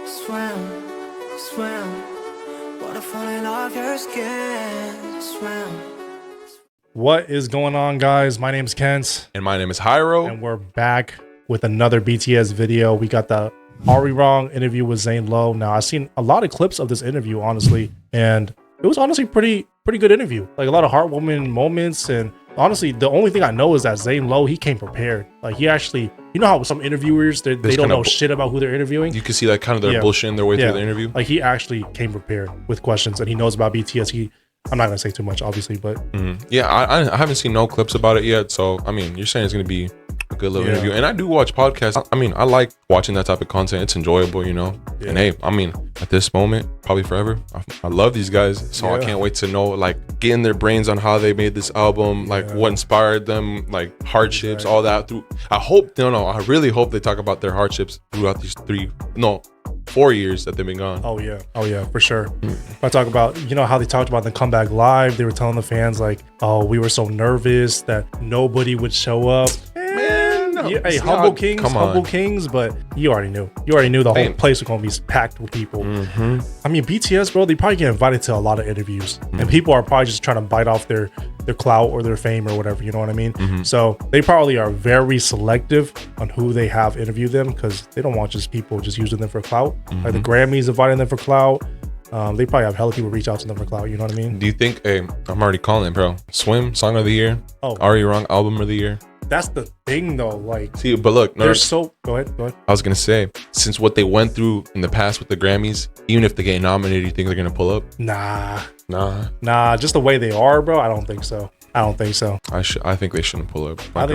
swim, swim. Water falling off your skin, swim. What is going on, guys? My name is Kent. And my name is Hyro. And we're back with another BTS video. We got the Arirang interview with Zane Lowe. Now, I've seen a lot of clips of this interview, honestly, and it was honestly pretty good interview. Like a lot of heartwarming moments, and honestly, the only thing I know is that Zane Lowe, he came prepared. Like he actually, you know how some interviewers, they don't know shit about who they're interviewing? You can see that kind of their bullshitting their way through the interview. Like he actually came prepared with questions, and he knows about BTS. I'm not gonna say too much, obviously, but yeah, I haven't seen no clips about it yet. So I mean, you're saying it's gonna be a good little interview, and I do watch podcasts. I mean, I like watching that type of content. It's enjoyable, you know. Yeah. And hey, I mean, at this moment, probably forever, I love these guys. So I can't wait to know, like, get in their brains on how they made this album, like what inspired them, like hardships, all that. I really hope they talk about their hardships throughout these 4 years that they've been gone. Oh yeah, for sure. I talk about, you know how they talked about the comeback live. They were telling the fans like, oh, we were so nervous that nobody would show up. Hey, humble kings, but you already knew the whole place was gonna be packed with people. I mean, BTS, bro, they probably get invited to a lot of interviews, and people are probably just trying to bite off their clout or their fame or whatever, you know what I mean? So they probably are very selective on who they have interview them, because they don't want just people just using them for clout. Like the Grammys inviting them for clout. They probably have hella people reach out to them for clout, you know what I mean? Do you think, I'm already calling it, bro, Swim, Song of the Year, Arirang, Album of the Year? That's the thing, though. Like, see, but look, they're so. Go ahead. I was gonna say, since what they went through in the past with the Grammys, even if they get nominated, you think they're gonna pull up? Nah. Just the way they are, bro. I don't think so. I think they shouldn't pull up. I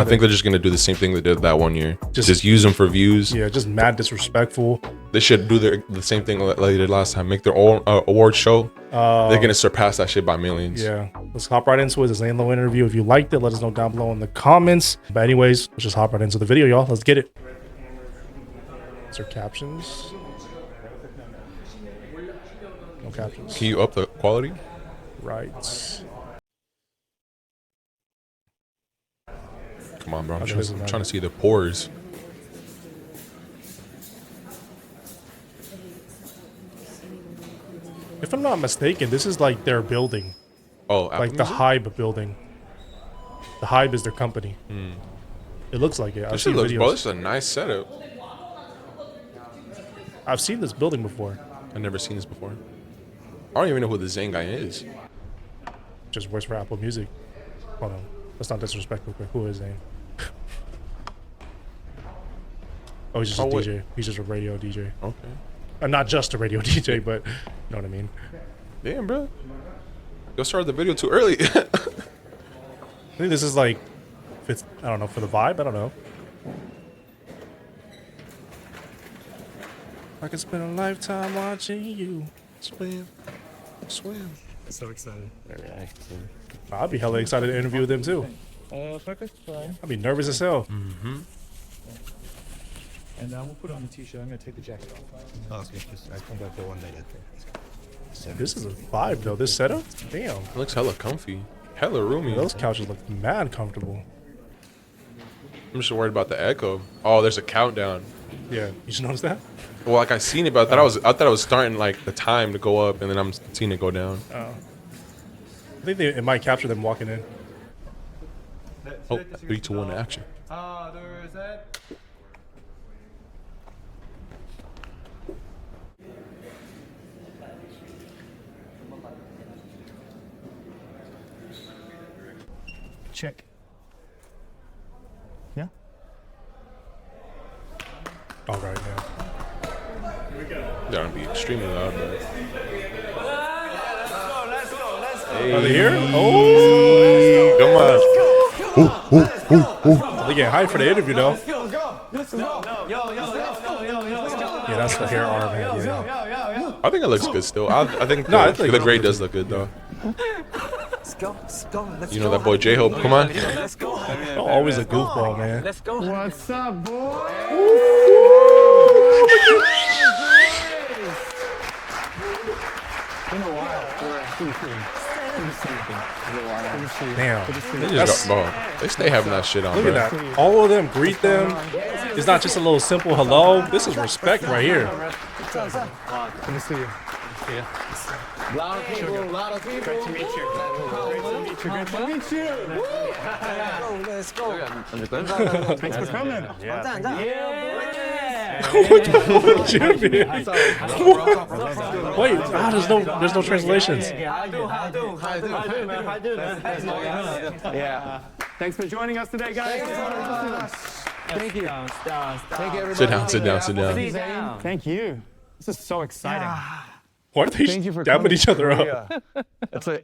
think they're just gonna do the same thing they did that one year. Just use them for views. Yeah, just mad disrespectful. They should do the same thing like they did last time. Make their own award show. They're gonna surpass that shit by millions. Yeah, let's hop right into it. It's a Zane Lowe interview. If you liked it, let us know down below in the comments. But anyways, let's just hop right into the video, y'all. Let's get it. Is there captions? No captions. Can you up the quality? Right. Come on, bro. I'm trying to see the pores. If I'm not mistaken, this is like their building. Oh, like the Hybe building. The Hybe is their company. It looks like it. This is a nice setup. I've seen this building before. I've never seen this before. I don't even know who the Zane guy is. Just works for Apple Music. Hold on. That's not disrespectful. Who is Zane? Oh, he's just a DJ. He's just a radio DJ. Okay. Not just a radio DJ, but you know what I mean. Damn, bro. You started the video too early. I think this is like, I don't know, for the vibe. I don't know. I could spend a lifetime watching you swim. So excited. Very active. I'd be hella excited to interview with them too. I'd be nervous as hell. And we'll put on the t-shirt. I'm gonna take the jacket off. Oh, okay. Just I come back for one day after. This is a vibe though. This setup, damn. It looks hella comfy, hella roomy. Those couches look mad comfortable. I'm just worried about the echo. Oh, there's a countdown. Yeah, you just noticed that? Well, like I seen it, but I thought I was starting like the time to go up, and then I'm seeing it go down. I think it might capture them walking in. Oh, 3, 2, 1, action. There's that. Check. Yeah. All right, now. They're gonna be extremely loud, but. Are they here? Oh! Come on. They get hyped for the interview though. Yeah, that's the hair arm. Yeah. I think it looks good still. I think the gray does look good though. Let's go. You know that boy J-Hope, come on. Let's go. Oh, always a goofball, man. Let's go. What's up, boy? Been a while. Damn. They stay having that shit on. Look at that. All of them greet them. It's not just a little simple hello. This is respect right here. Good to see you. A lot of people, a lot of people. Great to meet you. Great to meet you. Let's go. Thanks for coming. Wait, there's no translations. Yeah. Thanks for joining us today, guys. Thank you. Thank you, everybody. Sit down, sit down, sit down. Thank you. This is so exciting. Why are they Thank you for dabbing coming each to other Korea. up?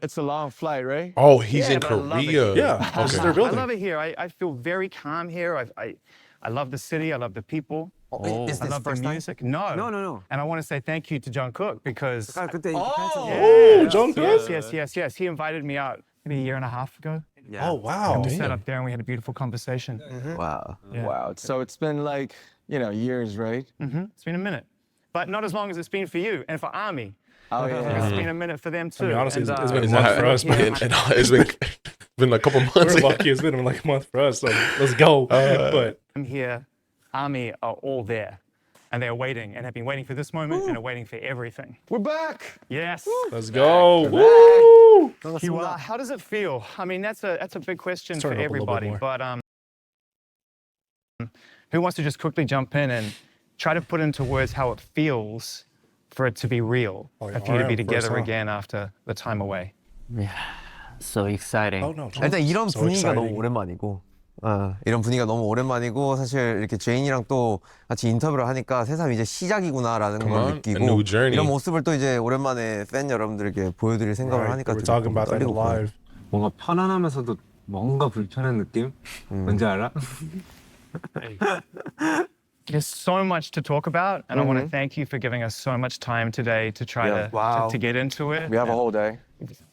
It's a long flight, right? Oh, he's in but I love it. Korea. Yeah, this is their I building. love it here. I feel very calm here. I love the city. I love the people. Is I this love the first time? music. No. No. And I want to say thank you to John Cook because 그때 Oh, John Cook? yes. He invited me out maybe a year and a half ago. Oh, wow. We sat up there and we had a beautiful conversation. Wow. Yeah. Wow. So it's been like, years, right? It's been a minute, but not as long as it's been for you and for Army. Oh, yeah. It's been a minute for them too. I mean, honestly, And, it's been a Is month that- for us, and- man. and it's been a couple months. We're lucky. It's been like a month for us, so let's go. But I'm here. Army are all there, and they're waiting and have been waiting for this moment and are waiting for everything. We're back. Yes. let's go. Woo! How does it feel? I mean, that's a big question for Turn it up a little bit everybody. more. But who wants to just quickly jump in and try to put into words how it feels for it to be real, Oh, yeah, and for you to be RM first, together huh? again after the time away? So exciting. Oh, no. 일단 이런 So 분위기가 exciting. 너무 오랜만이고 이런 분위기가 너무 오랜만이고 사실 이렇게 제인이랑 또 같이 인터뷰를 하니까 새삼 이제 시작이구나라는 Come 걸 on, a 느끼고 new journey. 이런 모습을 또 이제 오랜만에 팬 여러분들에게 보여드릴 생각을 Right, 하니까 we're 되게 talking about that 떨리고 그래요. live. 뭔가 편안하면서도 뭔가 불편한 느낌? 뭔지 알아? There's so much to talk about, and I want to thank you for giving us so much time today to try to get into it. We have a whole day.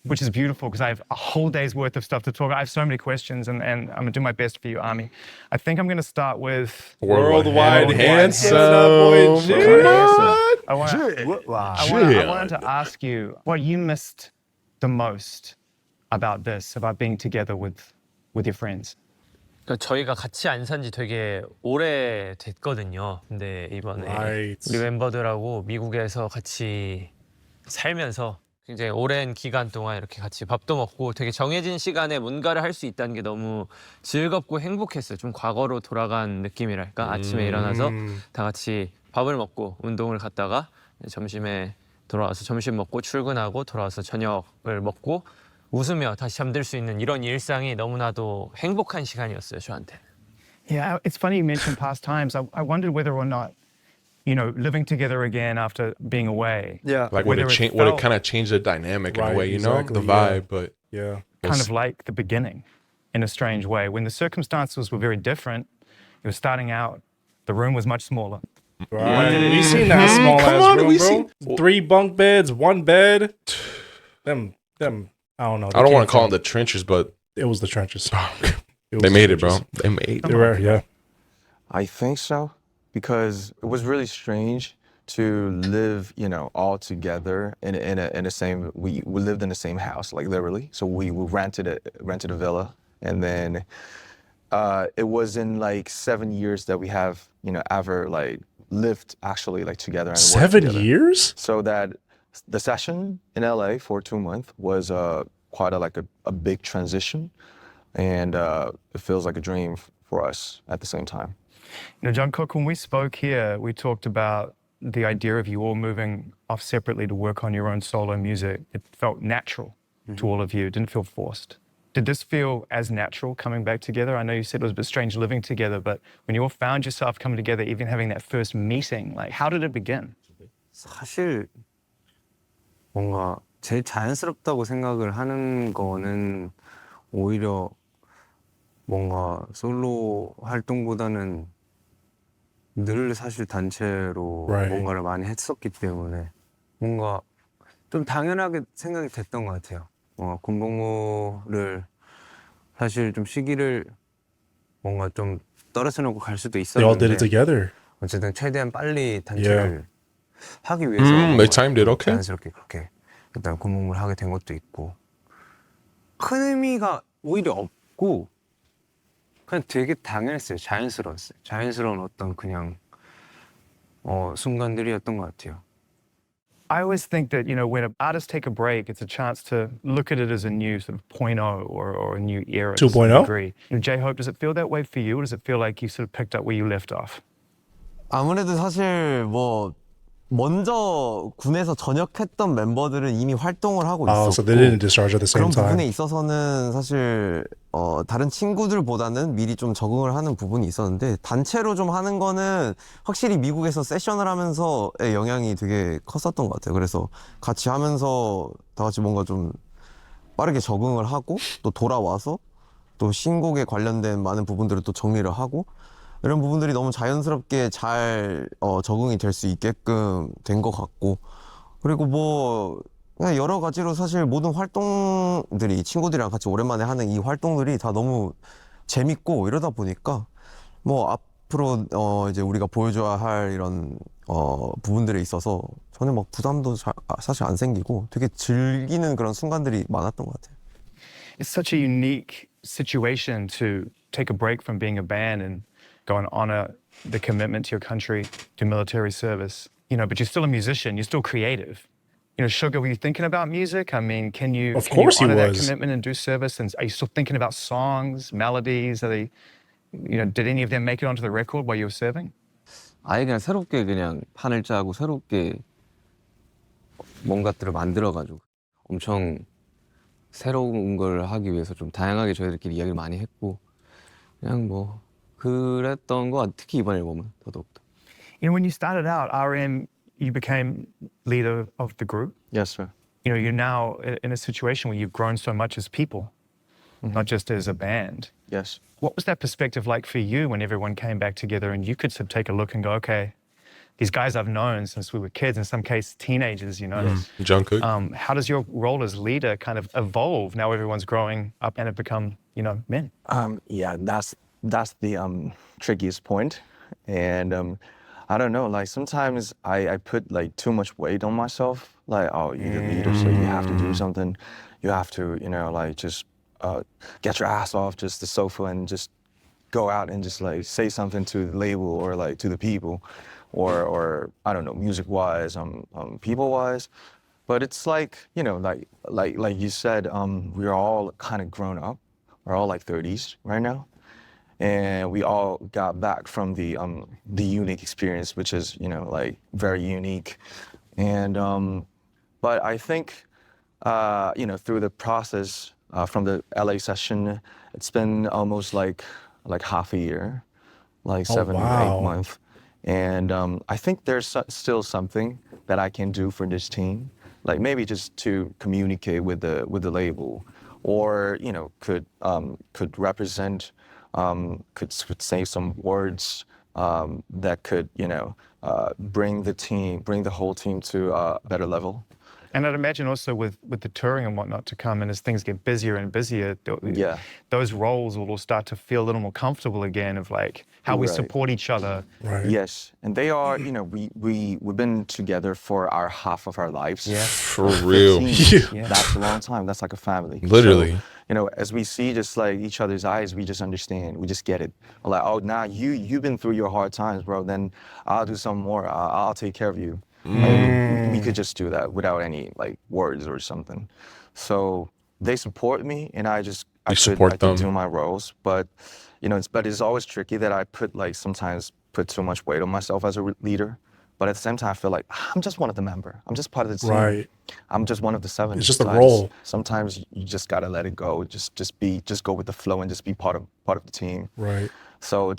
Which is beautiful because I have a whole day's worth of stuff to talk about. I have so many questions, and I'm going to do my best for you, Army. I think I'm going to start with... Worldwide handsome. boy, Jay. I wanted to ask you what you missed the most about this, about being together with your friends. 그러니까 저희가 같이 안 산지 되게 오래 됐거든요. 근데 이번에 Right. 우리 멤버들하고 미국에서 같이 살면서 굉장히 오랜 기간 동안 이렇게 같이 밥도 먹고 되게 정해진 시간에 뭔가를 할 수 있다는 게 너무 즐겁고 행복했어요. 좀 과거로 돌아간 느낌이랄까. 아침에 일어나서 다 같이 밥을 먹고 운동을 갔다가 점심에 돌아와서 점심 먹고 출근하고 돌아와서 저녁을 먹고 웃으며 다시 잠들 수 있는 이런 일상이 너무나도 행복한 시간이었어요, 저한테는. Yeah, it's funny you mentioned past times. I wondered whether or not, living together again after being away. Yeah. Like would Whether it, it would it felt- kind of change the dynamic in Right, a way, exactly, the yeah. vibe, but Yeah. Kind of like the beginning in a strange way. When the circumstances were very different, it was starting out, the room was much smaller. Right. We seen that small Come ass on, room, we bro. 3 bunk beds, 1 bed. Them. I don't know. I don't want to call them the trenches, but It was the trenches. they made it, bro. They made They it. were, yeah. I think so, because it was really strange to live, all together in a same. We lived in the same house, like literally. So we rented a villa, and then it was in like 7 years that we have, ever like lived actually like together. And worked 7 together. years? So that the session in LA for 2 months was quite a big transition, and it feels like a dream for us at the same time. John Cook, when we spoke here, we talked about the idea of you all moving off separately to work on your own solo music. It felt natural to all of you. It didn't feel forced. Did this feel as natural coming back together? I know you said it was a bit strange living together, but when you all found yourself coming together, even having that first meeting, like how did it begin? 사실 뭔가 제일 자연스럽다고 생각을 하는 거는 오히려 뭔가 솔로 활동보다는 늘 사실 단체로 Right. 뭔가를 많이 했었기 때문에 뭔가 좀 당연하게 생각이 됐던 것 같아요. 군복무를 사실 좀 시기를 뭔가 좀 떨어져 놓고 갈 수도 They all did it 있었는데 together. 어쨌든 최대한 빨리 단체를 하기 위해서 They timed it okay. 자연스럽게 그렇게 일단 군복무를 하게 된 것도 있고 큰 의미가 오히려 없고 그냥 되게 당연했어요. 자연스러웠어요. 자연스러운 어떤 그냥 순간들이었던 것 같아요. I always think that, when artists take a break, it's a chance to look at it as a new sort of point oh or a new era to some 2.0? degree. J-Hope, does it feel that way for you, or does it feel like you sort of picked up where you left off? 아무래도 사실 뭐 먼저 군에서 전역했던 멤버들은 이미 활동을 하고 Oh, 있었고 so they didn't discharge at the same 그런 부분에 time. 있어서는 사실 다른 친구들보다는 미리 좀 적응을 하는 부분이 있었는데 단체로 좀 하는 거는 확실히 미국에서 세션을 하면서의 영향이 되게 컸었던 것 같아요. 그래서 같이 하면서 다 같이 뭔가 좀 빠르게 적응을 하고 또 돌아와서 또 신곡에 관련된 많은 부분들을 또 정리를 하고 이런 부분들이 너무 자연스럽게 잘 적응이 될 수 있게끔 된 것 같고 그리고 뭐 그냥 여러 가지로 사실 모든 활동들이 친구들이랑 같이 오랜만에 하는 이 활동들이 다 너무 재밌고 이러다 보니까 뭐 앞으로 이제 우리가 보여줘야 할 이런 부분들에 있어서 전혀 막 부담도 사실 안 생기고 되게 즐기는 그런 순간들이 많았던 것 같아요. It's such a unique situation to take a break from being a band and go and honor the commitment to your country, do military service. But you're still a musician, you're still creative. Sugar, were you thinking about music? I mean, can you Of course he honor that was. commitment and do service? And are you still thinking about songs, melodies? Are they, did any of them make it onto the record while you were serving? 아예 그냥 새롭게 그냥 판을 짜고 새롭게 뭔가들을 만들어가지고 엄청 새로운 걸 하기 위해서 좀 다양하게 저희들끼리 이야기를 많이 했고 그냥 뭐 그랬던 거 특히 이번 앨범은 더더욱더. When you started out, RM, you became leader of the group. Yes, sir. You're now in a situation where you've grown so much as people, not just as a band. Yes. What was that perspective like for you when everyone came back together and you could sort of take a look and go, okay, these guys I've known since we were kids, in some cases teenagers, Jungkook. How does your role as leader kind of evolve now everyone's growing up and have become, men? Yeah, that's the trickiest point. And I don't know, like sometimes I put like too much weight on myself. Like, oh, you're the leader, so you have to do something. You have to, like just get your ass off just the sofa and just go out and just like say something to the label or like to the people, or I don't know, music-wise, people-wise. But it's like, like you said, we're all kind of grown up. We're all like 30s right now. And we all got back from the unique experience, which is like very unique, and but I think through the process from the LA session, it's been almost like half a year, like 7 or 8 months, and I think there's still something that I can do for this team, like maybe just to communicate with the label, or could represent. Could say some words that could, bring the whole team to a better level. And I'd imagine also with the touring and whatnot to come, and as things get busier and busier, Yeah. those roles will start to feel a little more comfortable again of like how we Right. support each other. Right. Yes, and they are, we've been together for half of our lives. Yeah. For real. 15, Yeah. That's a long time. That's like a family. Literally. So, as we see just like each other's eyes, we just understand. We just get it. Like, oh, now you've been through your hard times, bro. Then I'll do some more. I'll take care of you. Like, we could just do that without any like words or something. So they support me, and I support could them. do my roles. But it's always tricky that I sometimes put too much weight on myself as a leader. But at the same time, I feel like I'm just one of the member. I'm just part of the team. Right. I'm just one of the 7. It's just a Sometimes- role. Sometimes you just gotta let it go. Just go with the flow and just be part of the team. Right. So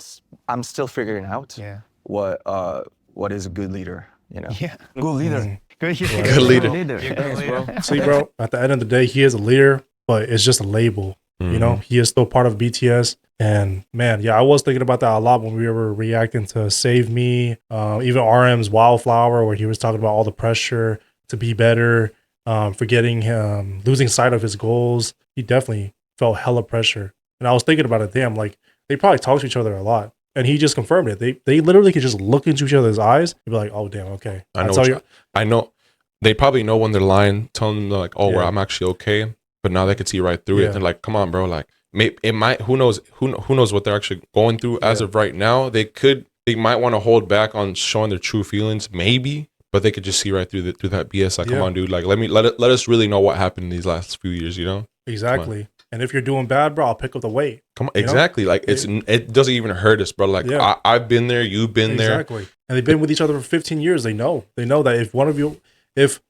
I'm still figuring out Yeah. what is a good leader. Yeah. Good leader. Good. Good leader. Thanks, bro. See, bro, at the end of the day, he is a leader, but it's just a label. He is still part of BTS. And man, yeah, I was thinking about that a lot when we were reacting to Save Me, even RM's Wildflower, where he was talking about all the pressure to be better, forgetting him, losing sight of his goals. He definitely felt hella pressure. And I was thinking about it, damn, like they probably talk to each other a lot. And he just confirmed it. They literally could just look into each other's eyes and be like, oh, damn, okay. I know. They probably know when they're lying, telling them like, oh, well, I'm actually okay. But now they can see right through it. They're like, come on, bro. Like, it might. Who knows? Who knows what they're actually going through as of right now? They might want to hold back on showing their true feelings, maybe. but they could just see right through that BS. Like, come Yeah. on, dude. Like, let us really know what happened in these last few years. You know? Exactly. And if you're doing bad, bro, I'll pick up the weight. Come on, You know? exactly. Like, it doesn't even hurt us, bro. Like, Yeah. I've been there, you've been there. Exactly. And they've been with each other for 15 years. They know that if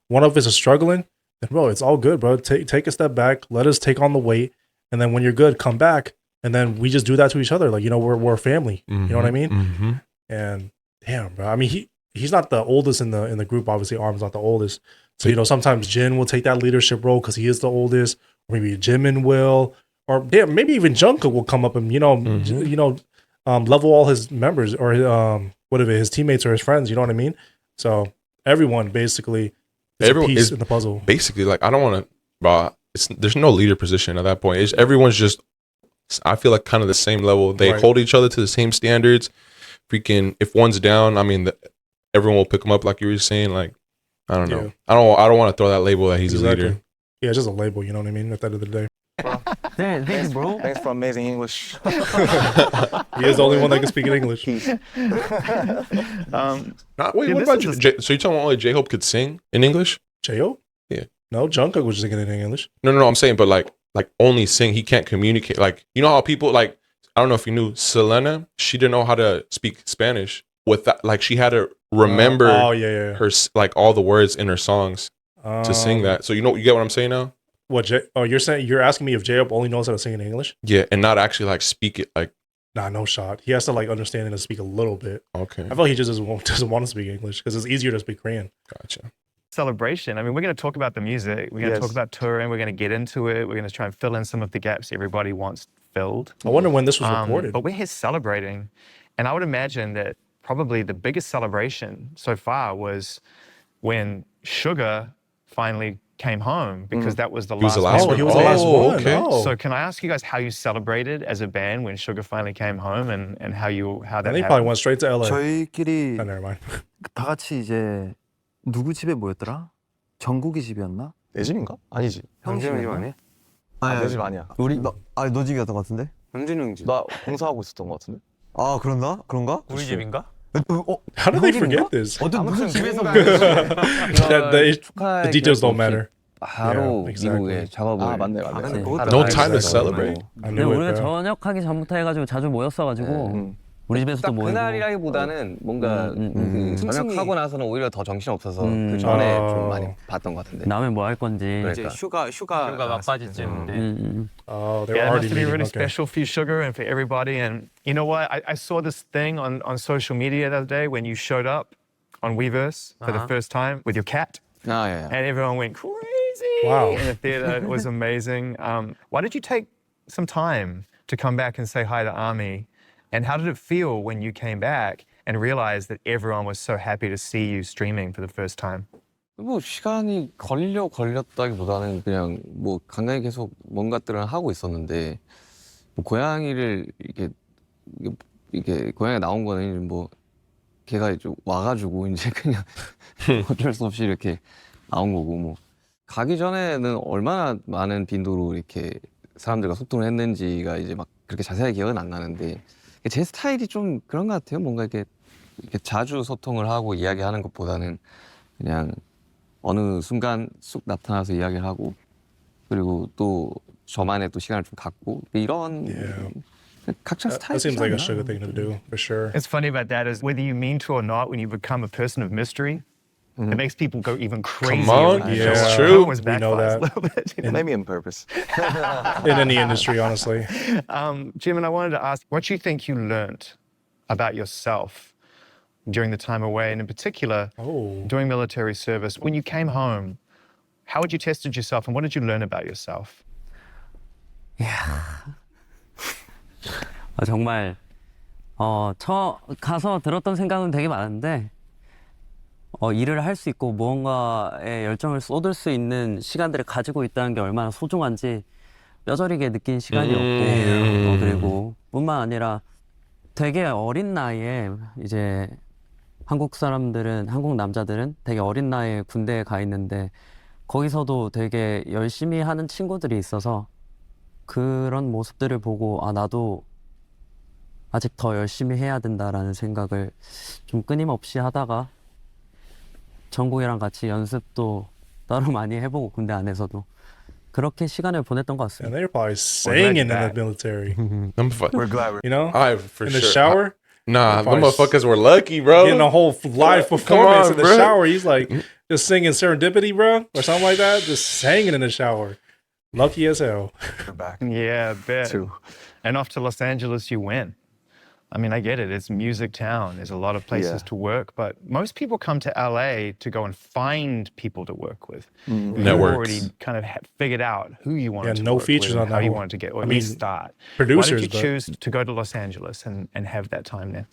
one of us is struggling, then bro, it's all good, bro. Take a step back. Let us take on the weight, and then when you're good, come back. And then we just do that to each other. Like, you know, we're a family. You know what I mean? Mm-hmm. And damn, bro. I mean, he's not the oldest in the group. Obviously, Arm's not the oldest. So, you know, sometimes Jin will take that leadership role because he is the oldest. Or maybe Jimin will, or damn, maybe even Jungkook will come up and level all his members or his teammates or his friends. You know what I mean? So everyone basically is a piece in the puzzle. Basically, like, I don't want to, bro. There's no leader position at that point. Everyone's just, I feel like, kind of the same level. They hold each other to the same standards. Freaking, if one's down, I mean, everyone will pick them up, like you were saying. Like, I don't know. I don't want to throw that label that he's a leader. Yeah, it's just a label. You know what I mean? At the end of the day, Thank you, bro. Thanks for amazing English. he is the only one that can speak in English. Wait, what about you? So you're telling me only J-Hope could sing in English? J-Hope? Yeah. No, Jungkook was singing in English. No, I'm saying, but like only sing. He can't communicate. Like, you know how people, like, I don't know if you knew, Selena, she didn't know how to speak Spanish. With that, like, she had to remember her, like, all the words in her songs to sing that. So you get what I'm saying now? What? You're asking me if J-Hope only knows how to sing in English? Yeah, and not actually like speak it. Like, nah, no shot. He has to like understand and speak a little bit. Okay. I feel like he just doesn't want to speak English because it's easier to speak Korean. Gotcha. Celebration. I mean, we're going to talk about the music. We're going to talk about touring. We're going to get into it. We're going to try and fill in some of the gaps everybody wants filled. I wonder when this was recorded. But we're here celebrating. And I would imagine that probably the biggest celebration so far was when Sugar finally came home, because that was the last one. He was the last one. Okay. Oh. So can I ask you guys how you celebrated as a band when Sugar finally came home and how that And he happened? probably went straight to LA. 저희끼리 Oh, never mind. 다 같이 이제 누구 집에 모였더라? 정국이 집이었나? 내 집인가? 아니지. 형 집 아니야? 내 집 아니야. 너 집이었던 것 같은데? 현진이 형 집. 나 공사하고 있었던 것 같은데. 아, 그런가? 우리 집인가? How did they forget this? 어떤 무슨 집에서 The details don't matter. 바로 Yeah, exactly. 미국에 작업을. 아 맞네. No time to celebrate. I 근데 knew 우리가 it, bro. 전역하기 전부터 해가지고 자주 모였어가지고 우리 집에서도 딱 모이고. 그날이라기보다는 뭔가 그 전역하고 나서는 오히려 더 정신 없어서 그 전에 좀 많이 봤던 것 같은데. 다음에 뭐 할 건지. 그러니까. 휴가 막바지쯤인데. Oh, they were Yeah, it already must have been meeting. really Okay. special for you, Sugar, and for everybody. And you know what? I saw this thing on social media the other day when you showed up on Weverse for the first time with your cat. 아, 예. And everyone went crazy Wow. in the theater. It was amazing. Why did you take some time to come back and say hi to Army? And how did it feel when you came back and realized that everyone was so happy to see you streaming for the first time? 뭐 시간이 걸렸다기보다는 그냥 뭐 간간히 계속 뭔가들을 하고 있었는데 뭐 고양이를 이게 고양이가 나온 거는 뭐 걔가 이제 와가지고 이제 그냥 어쩔 수 없이 이렇게 나온 거고 뭐 가기 전에는 얼마나 많은 빈도로 이렇게 사람들과 소통을 했는지가 이제 막 그렇게 자세하게 기억은 안 나는데 제 스타일이 좀 그런 것 같아요. 뭔가 이렇게 자주 소통을 하고 이야기하는 것보다는 그냥 어느 순간 쑥 나타나서 이야기를 하고 그리고 또 저만의 또 시간을 좀 갖고 이런 각자 스타일이 That seems like a Sugar thing to do, for sure. It's funny about that is whether you mean to or not, when you become a person of mystery, it makes people go even crazier. on, when you yeah, show up. it's true. It almost We know backfires that. a little bit, you know? Maybe on purpose. In any industry, honestly. Jim, and I wanted to ask what you think you learnt about yourself during the time away, and in particular, doing military service. When you came home, how had you tested yourself, and what did you learn about yourself? 정말 가서 들었던 생각은 되게 많은데 일을 할 수 있고 무언가에 열정을 쏟을 수 있는 시간들을 가지고 있다는 게 얼마나 소중한지 뼈저리게 느낀 시간이었고 그리고 뿐만 아니라 되게 어린 나이에 이제 한국 남자들은 되게 어린 나이에 군대에 가 있는데 거기서도 되게 열심히 하는 친구들이 있어서 그런 모습들을 보고 나도 아직 더 열심히 해야 된다라는 생각을 좀 끊임없이 하다가 정국이랑 같이 연습도 따로 많이 해보고 군대 안에서도 그렇게 시간을 보냈던 것 And 같습니다. they're probably singing in the back. military. We're glad we're You know, I for in sure. the shower, Nah, the Probably motherfuckers were lucky, bro. getting a whole live Come performance on, in the bro. shower. He's like just singing Serendipity, bro, or something like that. Just singing in the shower. Lucky as hell. back Yeah, I bet. too. And off to Los Angeles you went. I mean, I get it. It's music town. There's a lot of places Yeah. to work, but most people come to LA to go and find people to work with. You Networks. already kind of figured out who you wanted to no work features with on and how that you one. wanted to get, or I at mean, least start. Why producers, did you but- choose to go to Los Angeles and have that time there?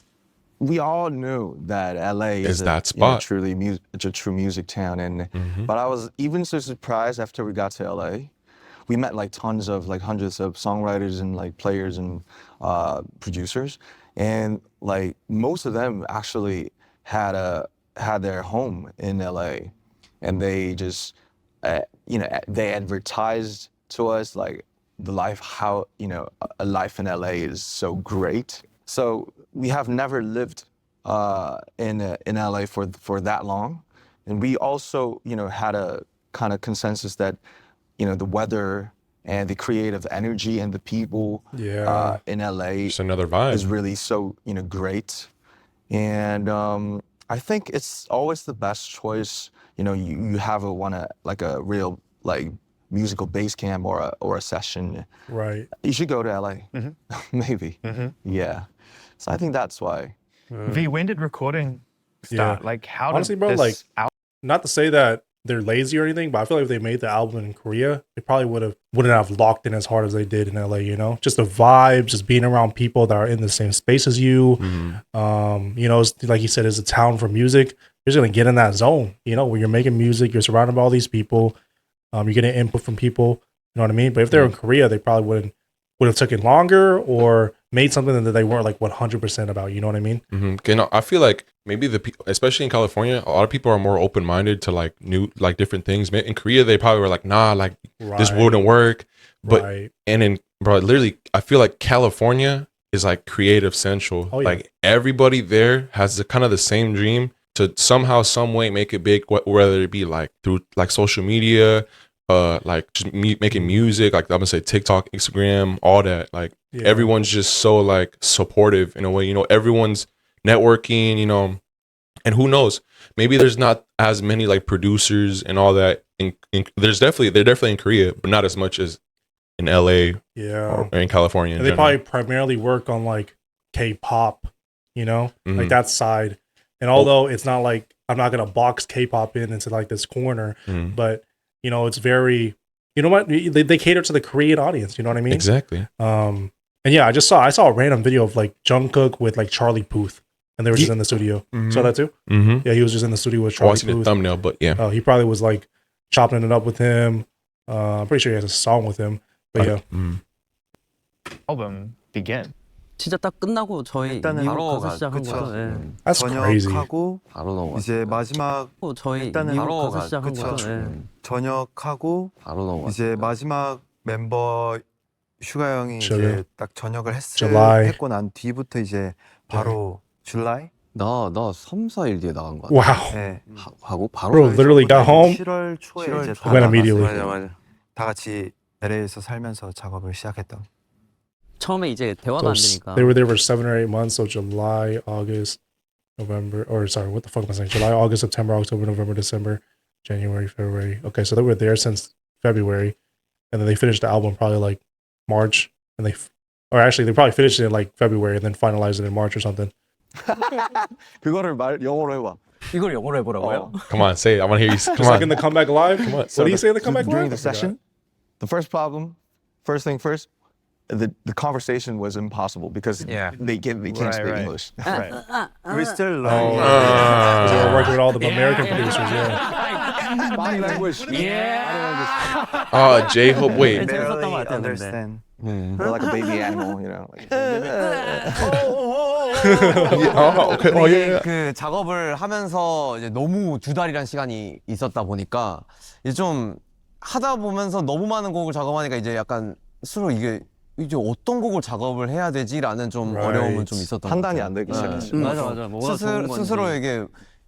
We all knew that LA Is is that you know, spot. truly it's a true music town, and but I was even so surprised after we got to LA. We met like tons of like hundreds of songwriters and like players and producers, and like most of them actually had their home in LA, and they just you know they advertised to us like the life how you know a life in LA is so great. So we have never lived in LA for that long, and we also you know had a kind of consensus that you know the weather and the creative energy and the people Yeah. in LA Just another vibe. is really so you know great, and I think it's always the best choice. You know, you have like a real like musical base camp or a session. Right. You should go to LA, maybe. Yeah, so I think that's why. V, when did recording start? Like, how Honestly, did bro, this like, out? not to say that they're lazy or anything, but I feel like if they made the album in Korea, they probably wouldn't have locked in as hard as they did in LA, you know? Just the vibes, just being around people that are in the same space as you. You know, it's, like you said, it's a town for music. You're just gonna get in that zone, you know, where you're making music, you're surrounded by all these people, you're getting input from people, you know what I mean? But if they're in Korea, they probably would have taken longer or made something that they weren't like 100% about, you know what I mean? Okay, no, I feel like maybe especially in California, a lot of people are more open minded to like new, like different things. In Korea, they probably were like, nah, like this Right. wouldn't work. But Right. and in bro, literally, I feel like California is like creative central. Oh, yeah. Like everybody there has the kind of the same dream to somehow, some way make it big, whether it be like through like social media, like just making music, like I'm gonna say TikTok, Instagram, all that. Like Yeah. everyone's just so like supportive in a way, you know, everyone's networking, you know, and who knows, maybe there's not as many like producers and all that. They're definitely in Korea, but not as much as in LA Yeah. or in California. in And they general. probably primarily work on like K-pop, you know, like Mhm. that side. And although it's not like I'm not gonna box K-pop into like this corner, Mhm. but you know, it's very, you know what, they cater to the Korean audience. You know what I mean? Exactly. And yeah, I saw a random video of like Jungkook with like Charlie Puth, and they were just in the studio. Saw that too? Mm-hmm. Yeah, he was just in the studio with I Charlie watched the Puth. thumbnail, but yeah. He probably was like chopping it up with him. I'm pretty sure he has a song with him. But yeah. Mm. Album begin? 진짜 딱 끝나고 저희 일단은 미국 바로 가서 시작한 그쵸. 거죠. 예. That's crazy. 저녁하고 바로 넘어갔어. 이제 마지막 또 저희 일단은 미국 바로 가서 시작한 그쵸. 거죠. 예. 저녁하고 바로 넘어갔어. 이제 마지막 멤버 슈가 형이 Sugar. 이제 딱 저녁을 July. 했고 난 뒤부터 이제 바로 줄라이 나 3, 4일 뒤에 나간 거야. Wow. 네. 하고 바로 Bro, literally got home. 7월 초에 이제 다 went 나가서 immediately. 맞아. 다 같이 LA에서 살면서 작업을 시작했던. 처음에 이제 대화가 So 안 되니까. they were there for 7 or 8 months. So July, August, November, or sorry, what the fuck am I saying? July, August, September, October, November, December, January, February. Okay, so they were there since February, and then they finished the album probably like March, and or actually they probably finished it in like February and then finalized it in March or something. 그거를 영어로 해봐. 이걸 영어로 해보라고요? Come on, say it. I want to hear you. Come Just like on. in the comeback live. Come on. What do you say in the comeback During live? the I forgot. session, the first thing first, the conversation was impossible because Yeah. they can't Right, speak right. English. Right. We still Oh, learning. so we're working with all the American producers. Yeah. Body language. J-Hope. Wait. 재밌었던 것 barely 같아요, 근데. understand. They're like a baby animal, you know. Like, Okay. Oh yeah. 그 작업을 하면서 이제 너무 2달이란 시간이 있었다 보니까 이제 좀 하다 보면서 너무 많은 곡을 작업하니까 이제 약간 스스로 이게 이제 어떤 곡을 작업을 해야 되지라는 좀 Right. 어려움은 좀 있었던 것 판단이 같아요. 안 되기 네. 시작했죠. 맞아. 뭐가 좋은 건지. 스스로에게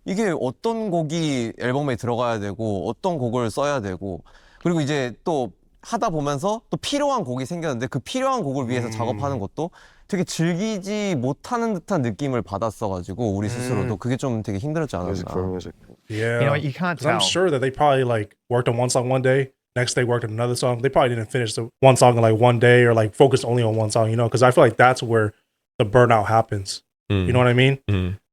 이게 어떤 곡이 앨범에 들어가야 되고 어떤 곡을 써야 되고 그리고 이제 또 하다 보면서 또 필요한 곡이 생겼는데 그 필요한 곡을 위해서 작업하는 것도 되게 즐기지 못하는 듯한 느낌을 받았어가지고 우리 스스로도 그게 좀 되게 힘들었지 Music for 않았나. music. Yeah. You know, you can't 'Cause I'm tell. sure that they probably like worked on one song one day, next day worked on another song. They probably didn't finish the one song in like one day or like focused only on one song, you know, because I feel like that's where the burnout happens. You know what I mean?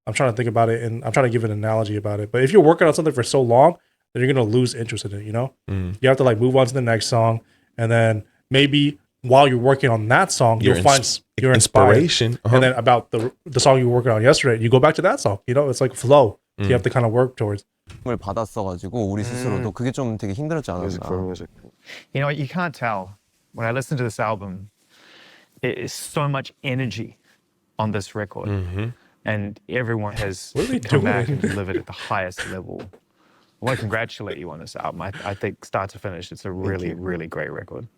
I'm trying to think about it and I'm trying to give an analogy about it. But if you're working on something for so long, then you're gonna lose interest in it, you know? You have to like move on to the next song, and then maybe while you're working on that song, you'll find your inspiration. and then about the song you were working on yesterday, you go back to that song. You know, it's like flow. You have to kind of work towards. 을 받았어가지고 우리 스스로도 그게 좀 되게 힘들었지 Music for 않았나. music. You know, you can't tell. When I listen to this album, it is so much energy on this record. And everyone has What are they come back doing? and delivered at the highest level. I want to congratulate you on this album. I think start to finish, it's a really, really great record.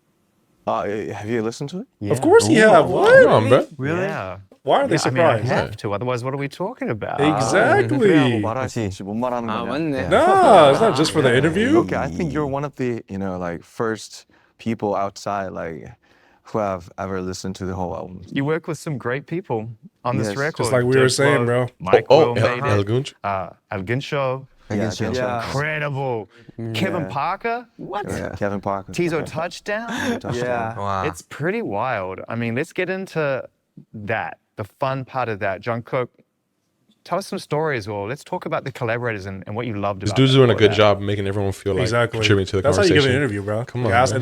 Have you listened to it? Of course you have. What? Come on, bro. Really? Yeah. Why are they I mean, I surprised? have to. Otherwise, what are we talking about? Exactly. 말할 수 있지 못 말하는 아 거냐? 맞네. No, it's not just for the interview. Okay, I think you're one of the like first people outside like who have ever listened to the whole album. You work with some great people on this Yes. record. Just like we were Jake saying, Lowe, bro. Mike Oh, Will made El it. Gunch. Al Ginshaw. Yeah, Yeah. Incredible. Kevin Parker. What? Kevin Parker. Tizo touchdown. Yeah. 와. It's pretty wild. I mean, let's get into that, the fun part of that. Jungkook, tell us some stories, or let's talk about the collaborators and what you loved This about dude's them doing a for good that. job making everyone feel like Exactly. contributing to the That's how you conversation. give an interview, bro. Come You on, ask man.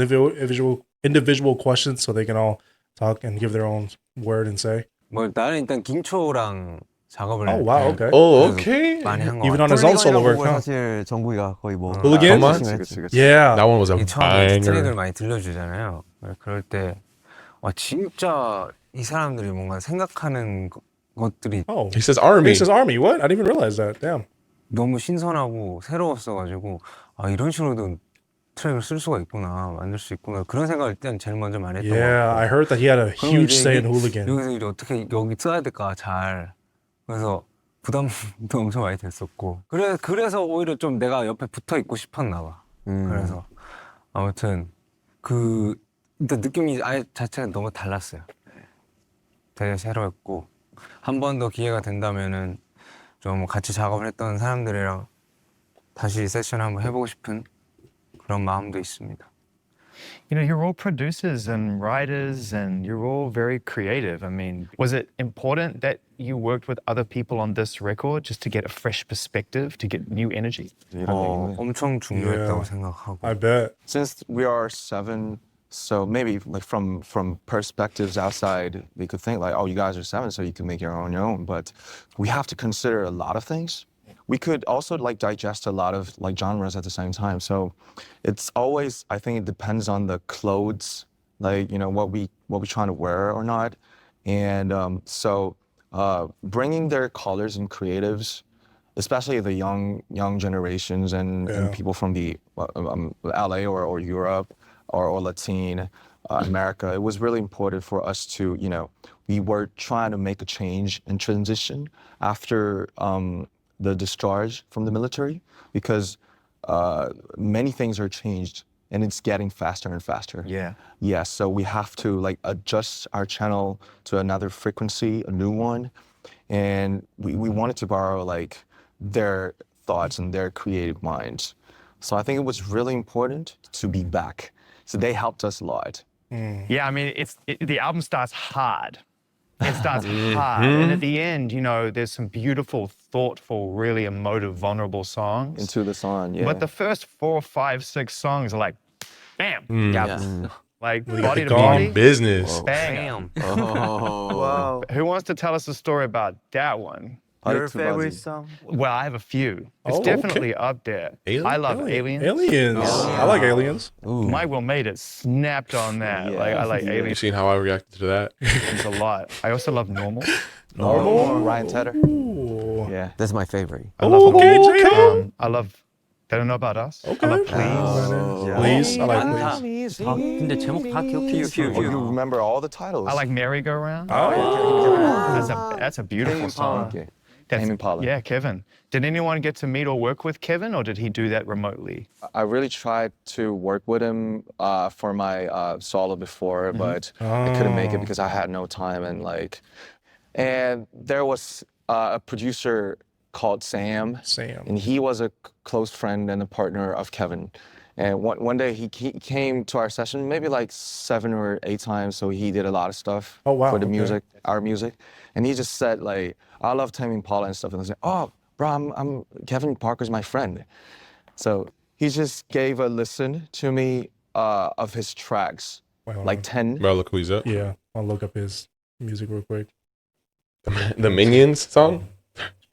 individual questions so they can all talk and give their own word and say. 뭐 나는 일단 김초랑 작업을 Oh wow, okay. Oh, okay. 많이 한 거 Even 같아. on his own solo 훌리건이라는 work, 곡을 huh? 사실 정국이가 거의 뭐 Hooligan? 열심히 그치, 했지. 그치. Yeah. That one was a 이 처음에 트랙을 banger. 많이 들려주잖아요. 그럴 때 와, 진짜 이 사람들이 뭔가 생각하는 것들이 Oh, He says army. he says army. What? I didn't even realize that. Damn. 너무 신선하고 새로웠어가지고 아 이런 식으로도 트랙을 쓸 수가 있구나, 만들 수 있구나 그런 생각을 일단 제일 먼저 많이 했던 것 Yeah, 같고. I heard that he had a 그럼 huge 이제 say in 이게 Hooligan. 여기서 이제 어떻게 여기 써야 될까 잘. 그래서 부담도 엄청 많이 됐었고. 그래서 오히려 좀 내가 옆에 붙어 있고 싶었나 봐. 그래서 아무튼 그 일단 느낌이 아예 자체가 너무 달랐어요. 되게 새로웠고 한 번 더 기회가 된다면은 좀 같이 작업을 했던 사람들이랑 다시 세션 한번 해보고 싶은 그런 마음도 있습니다. You know, you're all producers and writers, and you're all very creative. I mean, was it important that you worked with other people on this record just to get a fresh perspective, to get new energy? 엄청 중요했다고 Yeah. 생각하고. I bet. Since we are 7, so maybe like from perspectives outside, they could think like, oh, you guys are 7, so you can make your own. But we have to consider a lot of things. We could also like digest a lot of like genres at the same time. So it's always, I think it depends on the clothes, like you know what we're trying to wear or not. And so bringing their colors and creatives, especially the young generations and people from the LA or Europe or Latin America, it was really important for us to, you know, we were trying to make a change and transition after the discharge from the military, because many things are changed and it's getting faster and faster. Yeah, so we have to like adjust our channel to another frequency, a new one. And we wanted to borrow like their thoughts and their creative minds. So I think it was really important to be back. So they helped us a lot. Yeah, I mean, the album starts hard. It starts hard. And at the end, you know, there's some beautiful, thoughtful, really emotive, vulnerable songs. Into the song, yeah. But the first 4, 5, 6 songs are like, bam. Like, got body the to gong. body. Business. Bang. Wow. Who wants to tell us a story about that one? Body Your to favorite body. song? Well, I have a few. It's Oh, definitely up there. I love Aliens. Aliens. I like aliens. Mike Will made it snapped on that. Yeah. Like I like You Aliens seen how I reacted to that? a lot. I also love Normal. Normal. Ryan Tedder. Ooh. Yeah. That's my favorite. I love Okay, J-Ho. I love They Don't Know About Us. Okay. I love Please. Please. I like 많다. please. 다 근데 제목 다 기억해 Oh, you remember all the titles. I like Merry Go Round. Oh. That's a beautiful song. Okay. Tame Impala. Yeah, Kevin. Did anyone get to meet or work with Kevin, or did he do that remotely? I really tried to work with him for my solo before, but I couldn't make it because I had no time and there was a producer called Sam, and he was a close friend and a partner of Kevin. And one day he came to our session maybe like 7 or 8 times, so he did a lot of stuff for the music, our music. And he just said like, I love Tame Impala and stuff. And I was like, oh, bro, I'm Kevin Parker's my friend. So he just gave a listen to me of his tracks, like 10. Bro, look who he's at. Yeah, I'll look up his music real quick. The Minions song?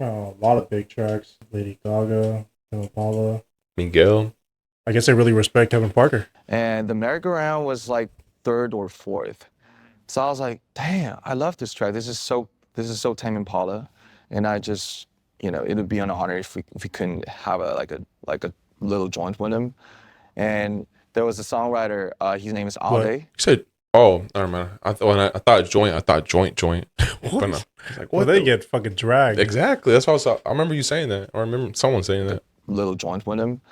A lot of big tracks. Lady Gaga, Impala, Miguel. I guess they really respect Kevin Parker. And the merry-go-round was like 3rd or 4th. So I was like, damn, I love this track. This is so Tame Impala. And I just, you know, it would be an honor if we couldn't have a little joint with him. And there was a songwriter, his name is Alde. You said, oh, I don't know. I thought joint. What? Like, what well, they get fucking dragged. Exactly. That's what I remember you saying that. Or I remember someone saying that. Little joint with him.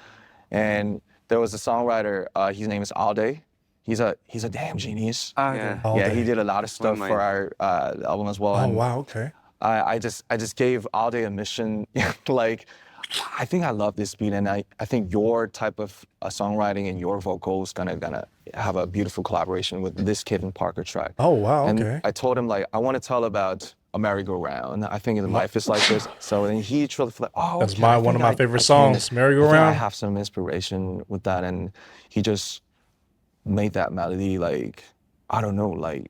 And there was a songwriter, his name is Alde. He's a damn genius. Yeah, he did a lot of stuff for our album as well. Oh, and wow, okay. I just gave Alde a mission. Like, I think I love this beat, and I think your type of songwriting and your vocals gonna have a beautiful collaboration with this Kevin Parker track. Oh, wow, and okay. I told him like, I want to tell about a merry-go-round. I think in life is like this. So then he truly felt like, oh, That's okay, one of my favorite songs, Merry-Go-Round. I have some inspiration with that, and he just made that melody like, I don't know, like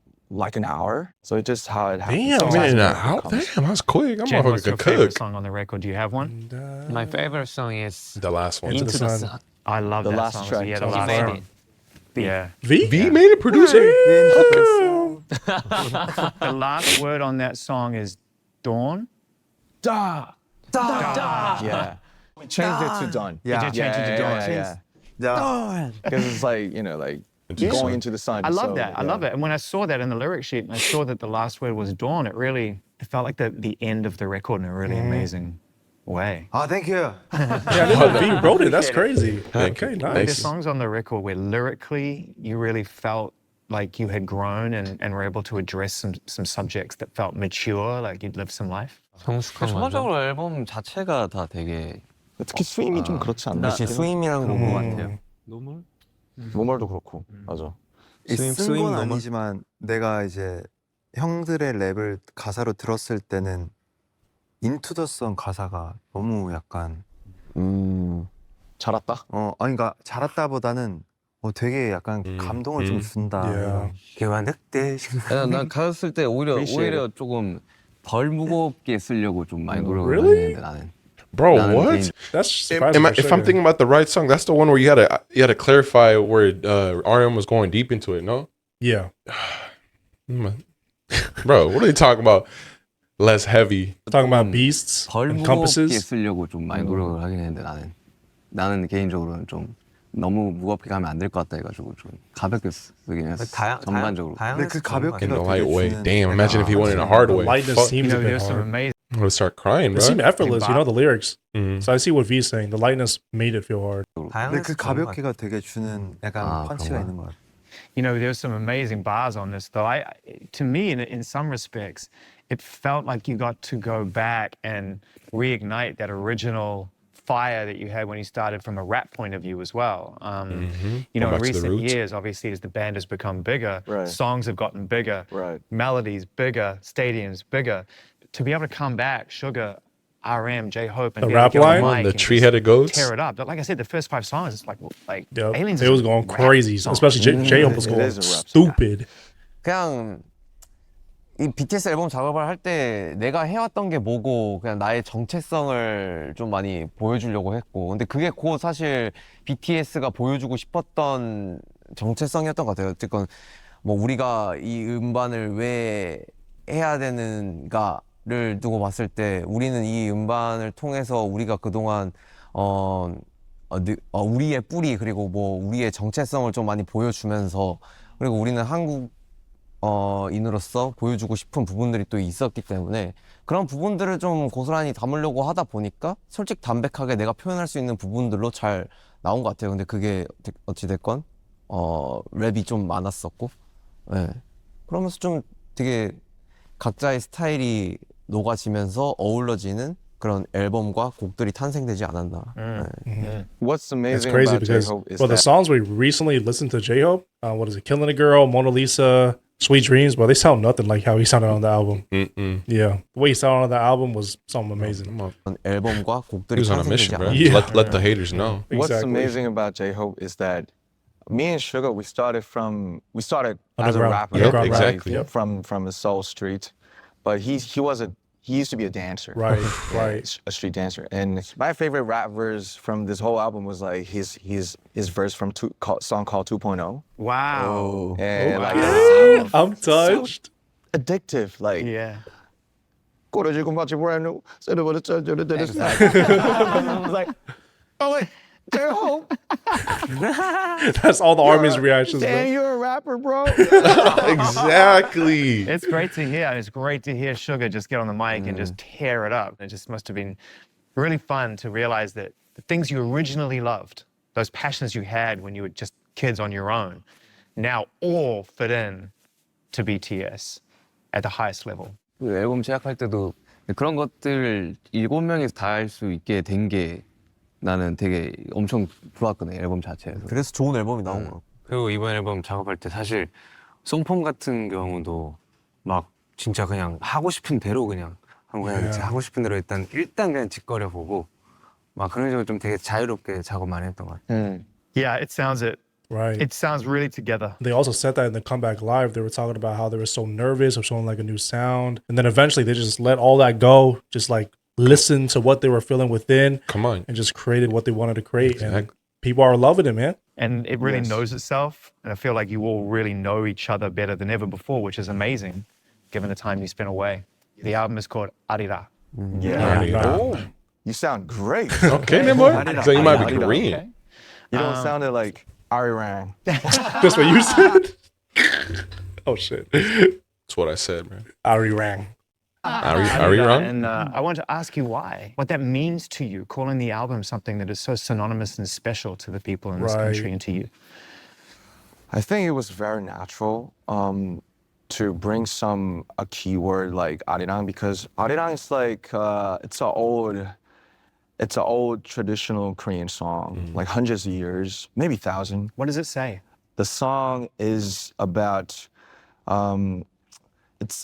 an hour. So it's just how it happens. Damn, Sometimes man, it how comes. damn, that's quick. I'm Jen, what's motherfucker your could favorite cook. song on the record? Do you have one? My favorite song is The last one. Into the Sun. I love The that last song. track. Yeah, the He last made song. it. Yeah. V made it, producer. The last word on that song is dawn. Yeah. We changed it to done. Yeah. Did you change it to dawn? Yeah. Because it's like, you know, like going into the sun. I love so, that. I love it. And when I saw that in the lyric sheet, and I saw that the last word was dawn, it felt like the end of the record in a really amazing way. Oh, thank you. Yeah, I didn't know V wrote it. That's crazy. Thank Okay, you. nice. There's songs on the record where lyrically you really felt like you had grown and were able to address some subjects that felt mature, like you'd lived some life. 성숙한 거죠. 전반적으로 앨범 자체가 다 되게 특히 스윙이 좀 그렇지 않나? 역시 스윙이라는 그런 곡 것 같아요. 같아요. 노멀? 노멀도 그렇고. 맞아. 쓴 건 아니지만 내가 이제 형들의 랩을 가사로 들었을 때는 인투 더 선 가사가 너무 약간 잘 왔다? 아니 그러니까 잘했다보다는 되게 약간 감동을 좀 준다. Yeah. 걔와 늑대. 난 가사 쓸 때 오히려 조금 덜 무겁게 쓰려고 좀 많이 노력을 많이 Really? 했는데 나는. Bro, 나는 what? 개인- That's surprising. If I'm thinking about the right song, that's the one where you had to clarify where RM was going deep into it, no? Yeah. Bro, what are they talking about? Less heavy. Talking about beasts 덜 and 무겁게 compasses. 쓰려고 좀 많이 노력을 하긴 했는데 나는 개인적으로는 좀 너무 무겁게 가면 안 될 것 같다 해가지고 좀 가볍게 쓰긴 했어. 전반적으로. 근데 그 In 가볍게가 the 되게 light way. 주는 Damn, imagine if he went in a hard way. Lightness Fuck. seems a bit There's some hard. amazing. I'm gonna start crying, It bro. seemed effortless, you know, the lyrics. Mhm. So I see what V's saying. The lightness made it feel hard. 근데 그 가볍게가 되게 주는 약간 펀치가 있는 것 같아. You know, there's some amazing bars on this, though. To me, in some respects, it felt like you got to go back and reignite that original fire that you had when you started from a rap point of view as well. You know, in Go back to the recent roots. years, obviously, as the band has become bigger, Right. songs have gotten bigger, Right. melodies bigger, stadiums bigger. To be able to come back, Sugar, RM, J-Hope, and The be able to rap get on line? the On mic the and just tree-headed goats? tear it up. But like I said, the first 5 songs, it's like Yep. Aliens. It is was a going rap crazy, song. especially J-Hope was It going is a rap song. stupid. 그냥 이 BTS 앨범 작업을 할 때 내가 해왔던 게 뭐고 그냥 나의 정체성을 좀 많이 보여주려고 했고 근데 그게 곧 사실 BTS가 보여주고 싶었던 정체성이었던 것 같아요. 어쨌건 뭐 우리가 이 음반을 왜 해야 되는가를 두고 봤을 때 우리는 이 음반을 통해서 우리가 그동안 우리의 뿌리 그리고 뭐 우리의 정체성을 좀 많이 보여주면서 그리고 우리는 인으로서 보여주고 싶은 부분들이 또 있었기 때문에 그런 부분들을 좀 고스란히 담으려고 하다 보니까 솔직 담백하게 내가 표현할 수 있는 부분들로 잘 나온 것 같아요. 근데 그게 어찌됐건 랩이 좀 많았었고, 예. 그러면서 좀 되게 각자의 스타일이 녹아지면서 어우러지는 그런 앨범과 곡들이 탄생되지 않았나. 예. What's It's amazing crazy about because J-Hope is well, the that songs we recently listened to J-Hope, what is it, Killing a Girl, Mona Lisa, Sweet Dreams, but they sound nothing like how he sounded on the album. Yeah, the way he sounded on the album was something amazing. 그런 앨범과 He 곡들이 was on a 탄생되지 mission, bro. 않았나. Yeah. Let the haters know. what's Exactly. amazing about J-Hope is that me and Sugar we started as a Underground. rapper, Yep, like, exactly. Yep. from the Soul Street, but he used to be a dancer, Right, Yeah, right. a street dancer. And my favorite rap verse from this whole album was like his verse from song called 2.0. Wow. And like Yeah, it's I'm touched. addictive, like Yeah. 꼬라지고 마치 brand new. It's like, oh wait, J-Hope, That's all the Army's reactions. damn, Though. you're a rapper, bro. Exactly. It's great to hear. It's great to hear Sugar just get on the mic and just tear it up. It just must have been really fun to realize that the things you originally loved, those passions you had when you were just kids on your own, now all fit in to BTS at the highest level. 그 앨범 제작할 때도 그런 것들 7명이서 다 할 수 있게 된 게 나는 되게 엄청 좋았거든, 앨범 자체에서. 그래서 좋은 앨범이 나온 거. 그리고 이번 앨범 작업할 때 사실 송폼 같은 경우도 막 진짜 그냥 하고 싶은 대로 그냥 하고 싶은 대로 일단 그냥 짓거려 보고 막 그런 식으로 좀 되게 자유롭게 작업 많이 했던 것 같아요. Yeah, it sounds it. Right. It sounds really together. They also said that in the comeback live. They were talking about how they were so nervous of showing like a new sound, and then eventually they just let all that go, just like listen to what they were feeling within, Come on. and just created what they wanted to create. And Exactly. people are loving it, man. And it really Yes. knows itself. And I feel like you all really know each other better than ever before, which is amazing given the time you spent away. The album is called Arirang. Yeah. Yeah. Oh, you sound great. Okay, then boy. So you might be Korean. Okay. You don't sound like Arirang. That's what you said. Oh shit. That's what I said, man. Arirang. Are you wrong? And I want to ask you why, what that means to you, calling the album something that is so synonymous and special to the people in this country and to you. I think it was very natural to bring a keyword like Arirang because Arirang is like it's an old traditional Korean song, like hundreds of years, maybe 1,000. What does it say? The song is about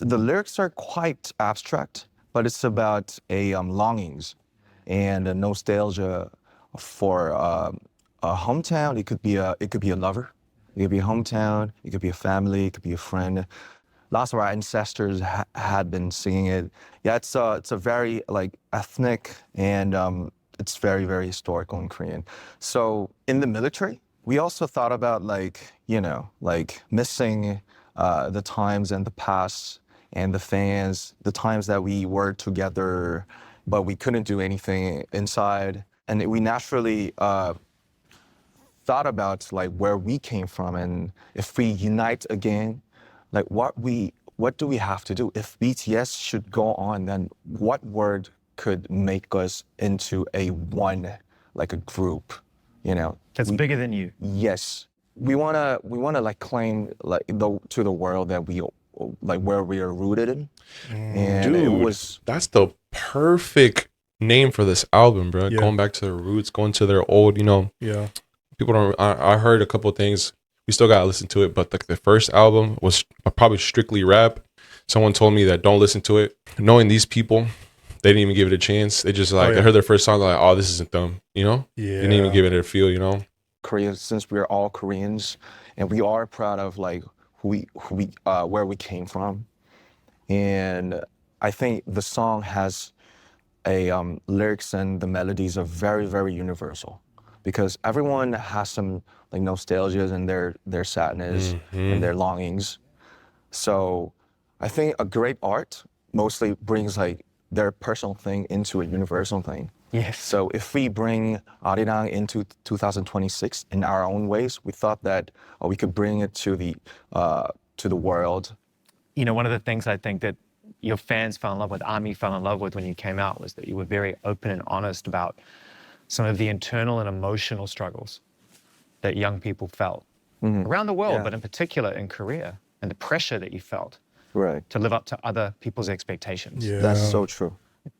the lyrics are quite abstract, but it's about longings and a nostalgia for a hometown. It could be a lover. It could be a hometown. It could be a family. It could be a friend. Lots of our ancestors had been singing it. Yeah, it's a very like ethnic and it's very, very historical in Korean. So in the military, we also thought about like missing the times and the past and the fans, the times that we were together, but we couldn't do anything inside. And we naturally thought about like where we came from and if we unite again, like what do we have to do? If BTS should go on, then what word could make us into a group, you know? That's bigger than you. Yes. We wanna like claim like to the world that we like where we are rooted in. And it Dude, was that's the perfect name for this album, bro. Yeah. Going back to their roots, going to their old, Yeah. people don't. I heard a couple of things. We still gotta listen to it, but the first album was probably strictly rap. Someone told me that don't listen to it. Knowing these people, they didn't even give it a chance. They just like yeah. they heard their first song, like, oh, this isn't them, Yeah. They didn't even give it a feel, Korea, since we're all Koreans and we are proud of like where we came from. And I think the song has a lyrics and the melodies are very, very universal because everyone has some like nostalgias and their sadness and their longings. So I think a great art mostly brings like their personal thing into a universal thing. Yes. So if we bring Arirang into 2026 in our own ways, we thought that we could bring it to the world you know, one of the things I think that your fans fell in love with, ARMY fell in love with when you came out, was that you were very open and honest about some of the internal and emotional struggles that young people felt around the world, but in particular in Korea, and the pressure that you felt to live up to other people's expectations. Yeah. That's so true.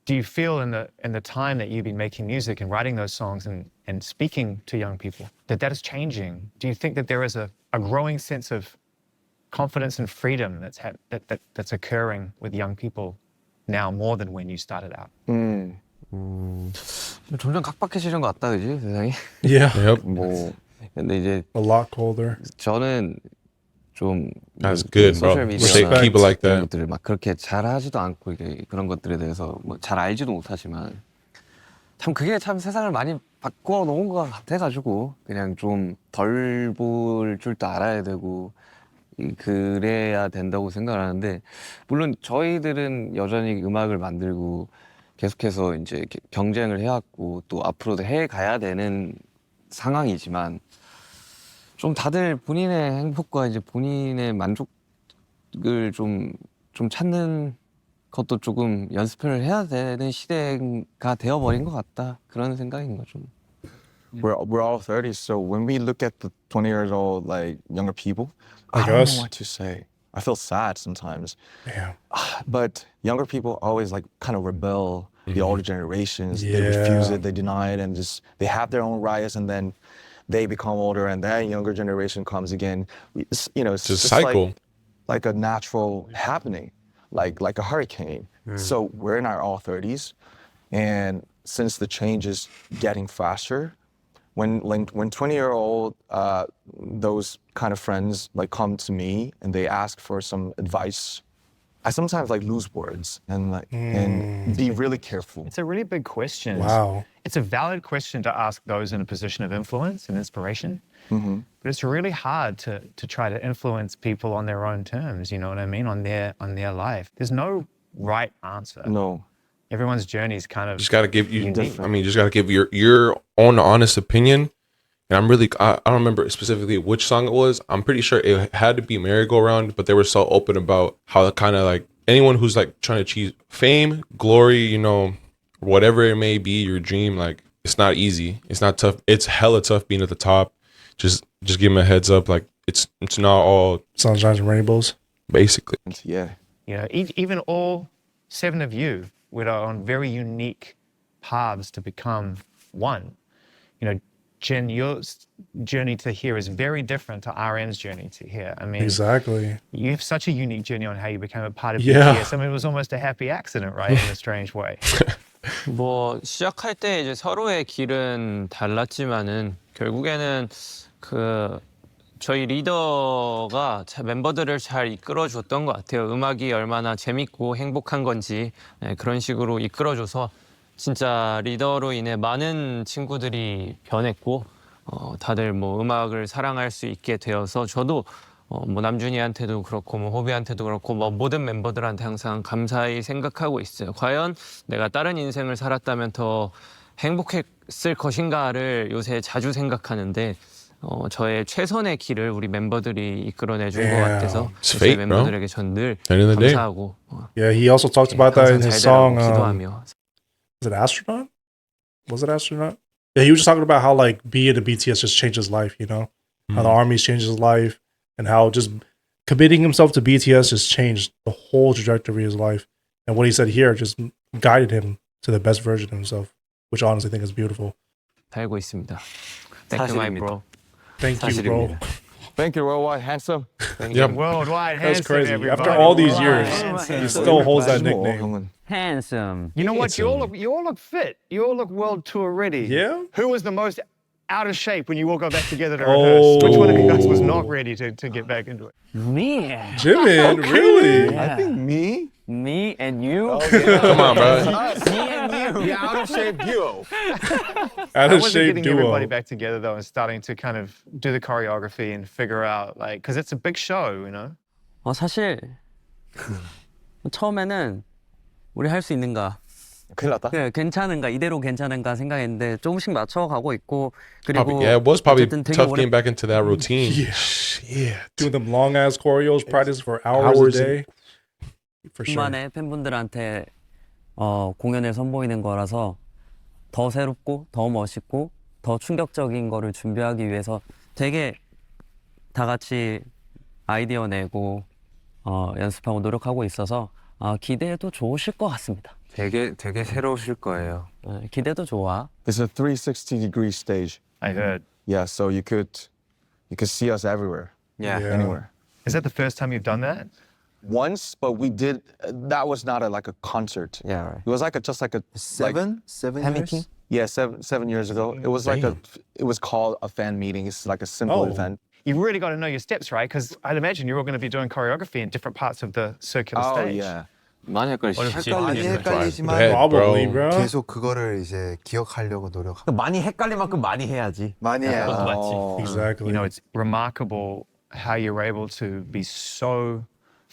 Do you feel in the time that you've been making music and writing those songs and speaking to young people that is changing? Do you think that there is a growing sense of confidence and freedom that's occurring with young people now more than when you started out? 점점 각박해지는 것 같다, 그지 세상이? Yeah. Yep. 뭐 근데 이제 A lot colder. 저는 좀 That's good, bro. 소셜 Keep it like 이런 that. 것들을 막 그렇게 잘하지도 않고 이게 그런 것들에 대해서 뭐 잘 알지도 못하지만 참 그게 참 세상을 많이 바꿔 놓은 것 같아가지고 그냥 좀 덜 볼 줄도 알아야 되고 그래야 된다고 생각을 하는데 물론 저희들은 여전히 음악을 만들고 계속해서 이제 경쟁을 해왔고 또 앞으로도 해 가야 되는 상황이지만 좀 다들 본인의 행복과 이제 본인의 만족을 좀 찾는 것도 조금 연습을 해야 되는 시대가 되어버린 것 같다 그런 생각인 거죠. We're all 30s, so when we look at the 20 years old like younger people, I Like don't us? know what to say. I feel sad sometimes. Yeah. But younger people always like kind of rebel. The older generations, they Yeah. refuse it, they deny it, and just they have their own riots, and then they become older, and that younger generation comes again. You know, it's Just just cycle. like a natural happening, like a hurricane. So we're in our all 30s, and since the change is getting faster, when 20-year-old those kind of friends like come to me and they ask for some advice, I sometimes like lose words and be really careful. It's a really big question. Wow. It's a valid question to ask those in a position of influence and inspiration. But it's really hard to try to influence people on their own terms, you know what I mean, on their life. There's no right answer. No. Everyone's journey is kind of Just gotta give you. unique. I mean, just gotta give your own honest opinion. And I don't remember specifically which song it was. I'm pretty sure it had to be Merry Go Round, but they were so open about how kind of like anyone who's like trying to achieve fame, glory, you know, whatever it may be, your dream, like it's not easy. It's not tough. It's hella tough being at the top. Just give them a heads up. Like it's not all Sunshine and rainbows. basically. Yeah. You know, even all 7 of you were on very unique paths to become one. You know, Jen, your journey to here is very different to RM's journey to here. I mean, Exactly. you have such a unique journey on how you became a part of Yeah. BTS. I mean, it was almost a happy accident, right, in a strange way. 뭐 시작할 때 이제 서로의 길은 달랐지만은 결국에는 그 저희 리더가 멤버들을 잘 이끌어줬던 것 같아요. 음악이 얼마나 재밌고 행복한 건지 그런 식으로 이끌어줘서 진짜 리더로 인해 많은 친구들이 변했고 다들 뭐 음악을 사랑할 수 있게 되어서 저도 뭐 남준이한테도 그렇고 뭐 호비한테도 그렇고 뭐 모든 멤버들한테 항상 감사히 생각하고 있어요. 과연 내가 다른 인생을 살았다면 더 행복했을 것인가를 요새 자주 생각하는데 저의 최선의 길을 우리 멤버들이 이끌어내준 것 같아서 It's 저희 fate, bro. 멤버들에게 전 늘 End of the day. 감사하고 Yeah, he also talked about that in 항상 his 잘 되라고 song. 기도하며 Was it Astronaut? Was it Astronaut? Yeah, he was just talking about how like being in BTS just changed his life, you know? How the army's changed his life and how just committing himself to BTS just changed the whole trajectory of his life. And what he said here just guided him to the best version of himself, which I honestly think is beautiful. 달고 있습니다. Thank you, my bro. Thank you, bro. Thank you, worldwide handsome. Yep. Worldwide That's handsome, crazy. everybody. After all these years, Handsome. he still holds that 뭐, nickname. 형은. Handsome. You know what? You all look fit. You all look world tour ready. Yeah? Who was the most out of shape when you all got back together to Oh. rehearse? Which one of you guys was not ready to get back into it? Me. Jimin, really? I think me. Me and you. Come on, bro. Me and you. The out of shape duo. Out I of wasn't shape getting everybody duo. back together though and starting to kind of do the choreography and figure out like, because it's a big show, you know? 사실 처음에는 우리 할 수 있는가, 큰일 났다. 그래, 괜찮은가, 이대로 괜찮은가 생각했는데 조금씩 맞춰가고 있고 그리고 Probably, yeah, it was probably 어쨌든 되게 tough 오래 getting back into that routine. Yeah. Doing them long ass choreos, practice for hours a day. For sure. 만에 팬분들한테 공연을 선보이는 거라서 더 새롭고 더 멋있고 더 충격적인 거를 준비하기 위해서 되게 다 같이 아이디어 내고 연습하고 노력하고 있어서 기대해도 좋으실 것 같습니다. 되게 새로우실 거예요. 기대도 좋아. It's a 360-degree stage. I heard. Yeah, so you could see us everywhere, anywhere. Is that the first time you've done that? Once, but we did. That was not like a concert. Yeah, right. It was just like a seven Fan years? meeting? Yeah, 7 years ago. It was it was called a fan meeting. It's like a simple Oh. event. You've really got to know your steps, right? Because I'd imagine you're all going to be doing choreography in different parts of the circular Oh stage. yeah. 많이 헷갈리시죠? 많이 헷갈리지만 Bad, Probably, bro. bro. 계속 그거를 이제 기억하려고 노력하고 많이 헷갈릴 만큼 많이 해야지. 많이 해요. Oh. Exactly. You know, it's remarkable how you're able to be so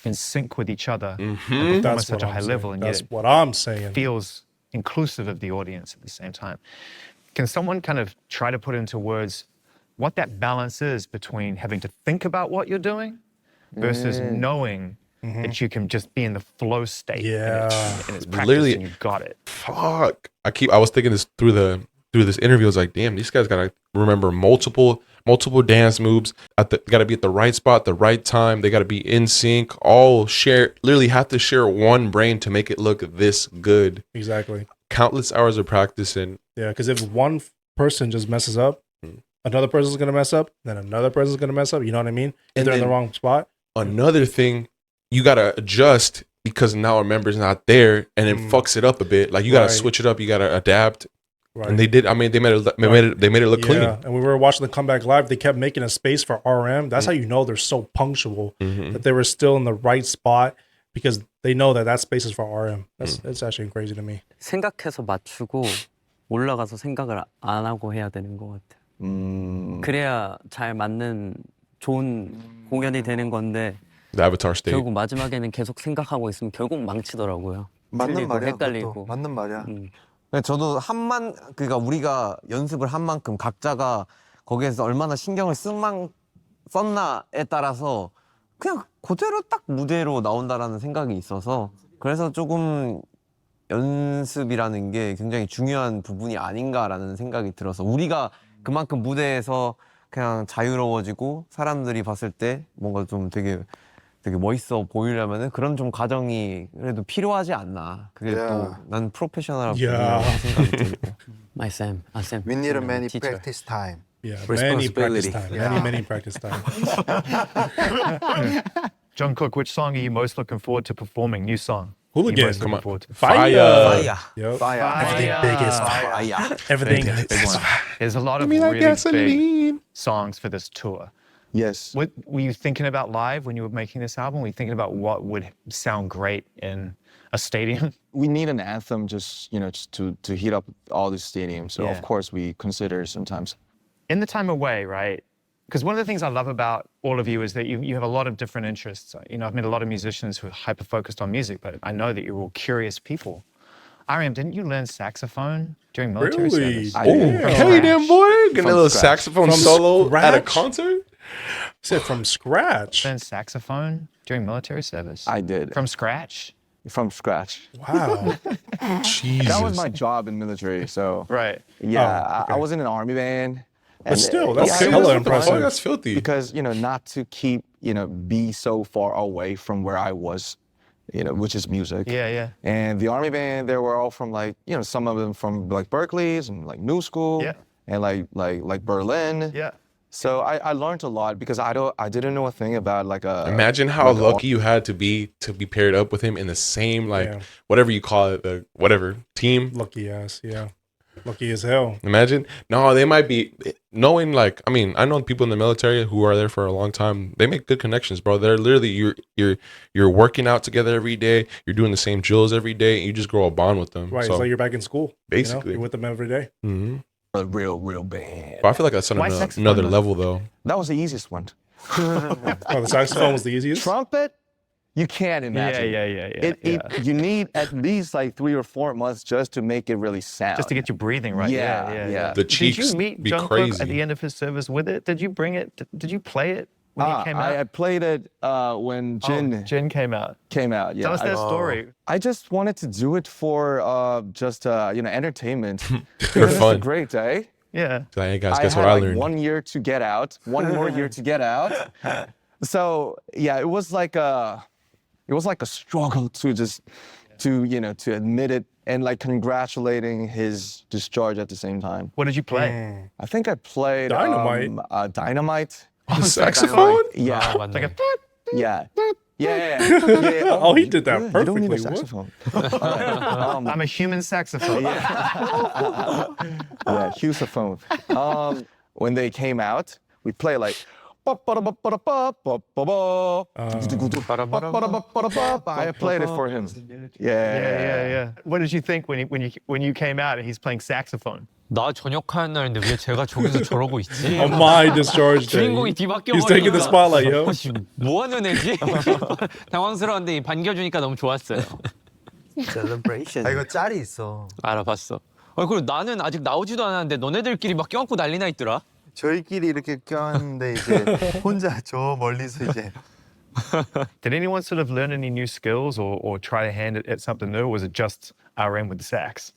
in sync with each other and perform at That's such what a high I'm level, saying. and That's yet what I'm saying. it feels inclusive of the audience at the same time. Can someone kind of try to put into words what that balance is between having to think about what you're doing versus knowing that you can just be in the flow state Yeah. and it's practice Literally- and you got it. Fuck. I was thinking this through this interview. I was like, damn, these guys gotta remember multiple dance moves. Gotta be at the right spot, the right time. They gotta be in sync. All literally have to share one brain to make it look this good. Exactly. Countless hours of practice and Yeah, because if one person just messes up, another person's gonna mess up, then another person's gonna mess up. You know what I mean? If And they're in the then- wrong spot. another thing, you gotta adjust because now a member's not there and it fucks it up a bit. Like you gotta Right. switch it up, you gotta adapt. Right. And they did. I mean, they made it look clean. Yeah, and when we were watching the comeback live, they kept making a space for RM. That's how you know they're so punctual that they were still in the right spot because they know that space is for RM. That's actually crazy to me. 생각해서 맞추고 올라가서 생각을 안 하고 해야 되는 것 같아요. 그래야 잘 맞는 좋은 공연이 되는 건데 The Avatar state. 결국 마지막에는 계속 생각하고 있으면 결국 망치더라고요. 맞는 틀리고 말이야. 헷갈리고. 그것도. 맞는 말이야. 근데 저도 그러니까 우리가 연습을 한 만큼 각자가 거기에서 얼마나 신경을 썼나에 따라서 그냥 그대로 딱 무대로 나온다라는 생각이 있어서 그래서 조금 연습이라는 게 굉장히 중요한 부분이 아닌가라는 생각이 들어서 우리가 그만큼 무대에서 그냥 자유로워지고 사람들이 봤을 때 뭔가 좀 되게 멋있어 보이려면은 그런 좀 과정이 그래도 필요하지 않나. 그게 또 난 프로페셔널한 Yeah. 부분이라고 생각이 들고. My Sam, Sam. We need a many teacher. practice time. Yeah, many practice time. Many practice time. John Cook, which song are you most looking forward to performing? New song. Hooligan. You're most Come looking on. forward to. Fire. Yep. Everything big is fire. Everything Big is one. There's a lot of Give me that really big gasoline. songs for this tour. Yes. What were you thinking about live when you were making this album? Were you thinking about what would sound great in a stadium? We need an anthem just to heat up all the stadiums. So Yeah. of course we consider sometimes. In the time away, right? Because one of the things I love about all of you is that you have a lot of different interests. You know, I've met a lot of musicians who are hyper-focused on music, but I know that you're all curious people. Ariam, didn't you learn saxophone during military Really? service? I Oh, did. hey, damn boy! Getting a little scratch. saxophone From solo at a scratch? concert. said from scratch. Learn saxophone during military service? I did. From scratch? From scratch. Wow. Jesus. That was my job in military. So Right. yeah, Oh, okay. I was in an army band. But still, that's yeah, hella What the impressive. fuck? That's filthy. because not to keep be so far away from where I was, which is music. Yeah, yeah. And the army band, they were all from some of them from like Berkeley's and like New School. Yeah. And like Berlin. Yeah. So I learned a lot because I didn't know a thing about like a. Imagine how like a- lucky you had to be paired up with him in the same Yeah. whatever you call it, the whatever team. Lucky ass, yeah. Lucky as hell. Imagine. No, they might be knowing I know people in the military who are there for a long time. They make good connections, bro. They're literally you're working out together every day. You're doing the same drills every day. And you just grow a bond with them. Right, So, it's like you're back in school. Basically. You're with them every day. mhm. A real band. But I feel like that's on Why another, saxophone, another though? level though. That was the easiest one. Oh, the saxophone was the easiest? Trumpet, you can't imagine. Yeah. You need at least like 3 or 4 months just to make it really sound. Just to get you breathing right. Yeah. The Did cheeks you meet be John Cook crazy. at the end of his service with it? Did you bring it? Did you play it when he came out? I played it when Jin came out. came out. Yeah. Tell us that story. I just wanted to do it for just entertainment. For Because it's a fun. great day. Yeah. So, hey guys, I guess had what I like learned? 1 year to get out, one more year to get out. So yeah, it was like a struggle to just to admit it and like congratulating his discharge at the same time. What did you play? I think I played Dynamite. Dynamite. On saxophone? Yeah, 맞네. Like a yeah, yeah. Oh, he did that You don't need a perfectly. What? saxophone. I'm a human saxophone. Yeah, Husaphone. When they came out, we play like. I played it for him. Yeah. What did you think when you came out and he's playing saxophone? 나 전역하는 날인데 왜 제가 저기서 저러고 있지? On my discharge day. 주인공이 뒤바뀌어 He's taking the spotlight, yo. 뭐 하는 애지? 당황스러운데 반겨주니까 너무 좋았어요. celebration. 아 이거 짤이 있어. 알아봤어. 그리고 나는 아직 나오지도 않았는데 너네들끼리 막 껴안고 난리나 있더라. 저희끼리 이렇게 껴안는데 이제 혼자 저 멀리서 이제. Did anyone sort of learn any new skills or try to hand it at something new, or was it just RM with the sax?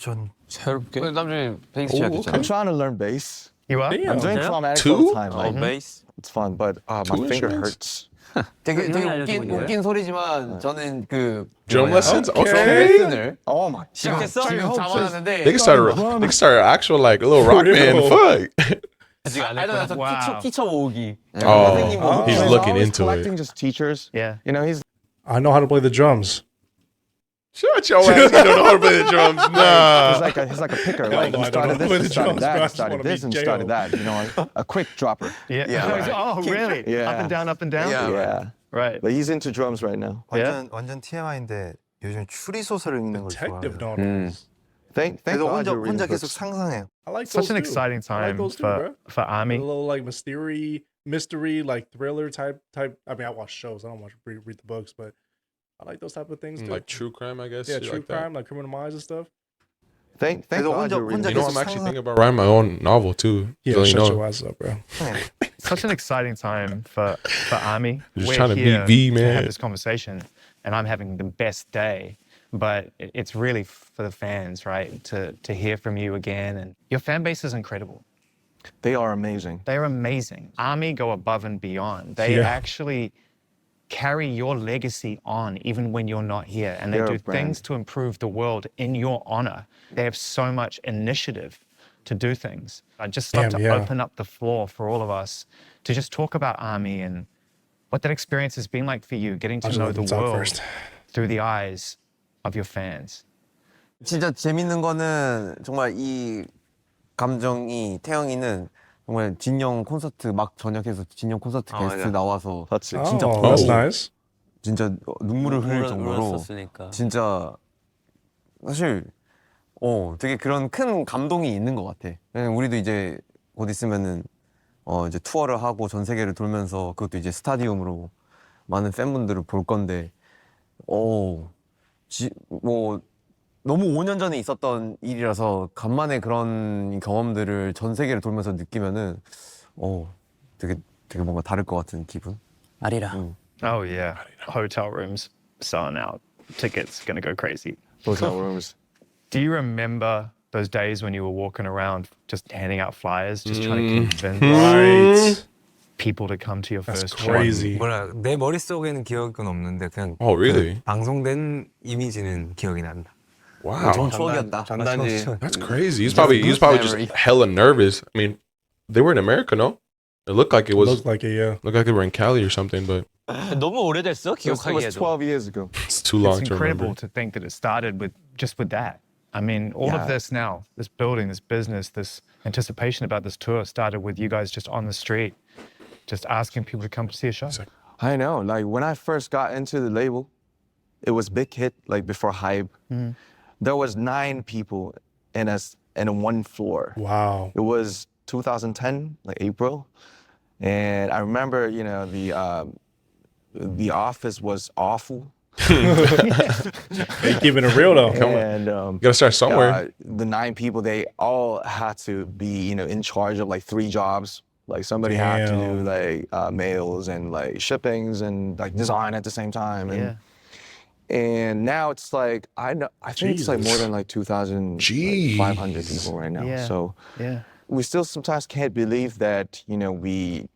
전 새롭게? 남준이 베이스 시작했잖아. I'm trying to learn bass. You are? I'm doing 진짜요? phonetics Two? all the time. Like, 베이스. it's fun, but my Two finger instruments? hurts. 되게 형이 알려준 거예요? 웃긴 소리지만 저는 그 Drum lessons? 드럼 Okay. 레슨을 Oh my. 시작했어? 지금 잡아놨는데 They can start actual like a little rock band. Fuck. 아직 안 했어. Wow. 티처 모으기. Oh, he's He's looking always into collecting it. just teachers. Yeah. You know, he's I know how to play the drums. Shut your ass. You don't know how to play the drums. Nah. he's like a picker. Hell Like no, he I don't know started play this, the he started drums, bro. I that, he just started wanna this, be and started KO. that. You know, like a quick dropper. Yeah. Oh, really? Yeah. Up and down, up and down? Yeah. Right. But he's into drums right now. 완전 TMI인데 요즘 추리 소설을 읽는 걸 Detective 좋아해요. novels. Thank 그래서 God you're reading 혼자 계속 books. 상상해요. I like Such those an too. exciting I like time those too, for A Army. little like mystery, like thriller type. I mean, I watch shows. I don't read the books, but I like those type of things too. Like true crime, I guess. yeah, shit true like that. crime, like Criminal Minds and stuff. Thank 그래서 God you're reading You know, books. I'm actually thinking about writing my own novel too. Yeah, So, you shut know, your ass up, bro. Such an exciting time for Army. Just We're trying to be here V, to man. have this conversation, and I'm having the best day. But it's really for the fans, right? To hear from you again, and your fan base is incredible. They are amazing. They're amazing. Army go above and beyond. They Yeah. actually carry your legacy on even when you're not here, and they They're do a brand. things to improve the world in your honor. They have so much initiative to do things. I'd just love Damn, to yeah. open up the floor for all of us to just talk about Army and what that experience has been like for you, getting to I'll just know let the them talk world first. through the eyes of your fans. 진짜 재밌는 거는 정말 이 감정이 태영이는 정말 진영 콘서트 막 전역해서 진영 콘서트 게스트 맞아. 나와서 That's it. 진짜 Oh, that's 보고 nice. 진짜 눈물을 흘릴 정도로 울었었으니까. 진짜 사실 되게 그런 큰 감동이 있는 것 같아. 왜냐면 우리도 이제 곧 있으면은 이제 투어를 하고 전 세계를 돌면서 그것도 이제 스타디움으로 많은 팬분들을 볼 건데 뭐 너무 5년 전에 있었던 일이라서 간만에 그런 경험들을 전 세계를 돌면서 느끼면은 되게 뭔가 다를 것 같은 기분. 아리랑. Oh yeah, hotel rooms selling out, tickets gonna go crazy. Hotel rooms. Do you remember those days when you were walking around just handing out flyers, just trying to convince Right. people to come to your That's first show? crazy. 뭐라 내 머릿속에는 기억은 없는데 그냥 Oh, really? 방송된 이미지는 기억이 난다. Wow. 좋은 추억이었다. 전단지. That's crazy. He's probably memory. just hella nervous. I mean, they were in America, no? It looked like it was Looked like it, yeah. looked like they were in Cali or something, but 너무 오래됐어? It was 기억하기에도. 12 years ago. it's too long It's to incredible remember. to think that it started with that. I mean, all of this now, this building, this business, this anticipation about this tour started with you guys just on the street, just asking people to come to see a show. I know. Like when I first got into the label, it was big hit. Like before Hype, there was 9 people in one floor. Wow. It was 2010, like April, and I remember, the office was awful. They keeping it real though. And You gotta start somewhere. the 9 people, they all had to be, in charge of like 3 jobs. Like somebody had to do Damn. like mails and like shippings and like design at the same time. And now it's like I think it's like more than like 2,500 people right now. Yeah. So Yeah. we still sometimes can't believe that, you know, we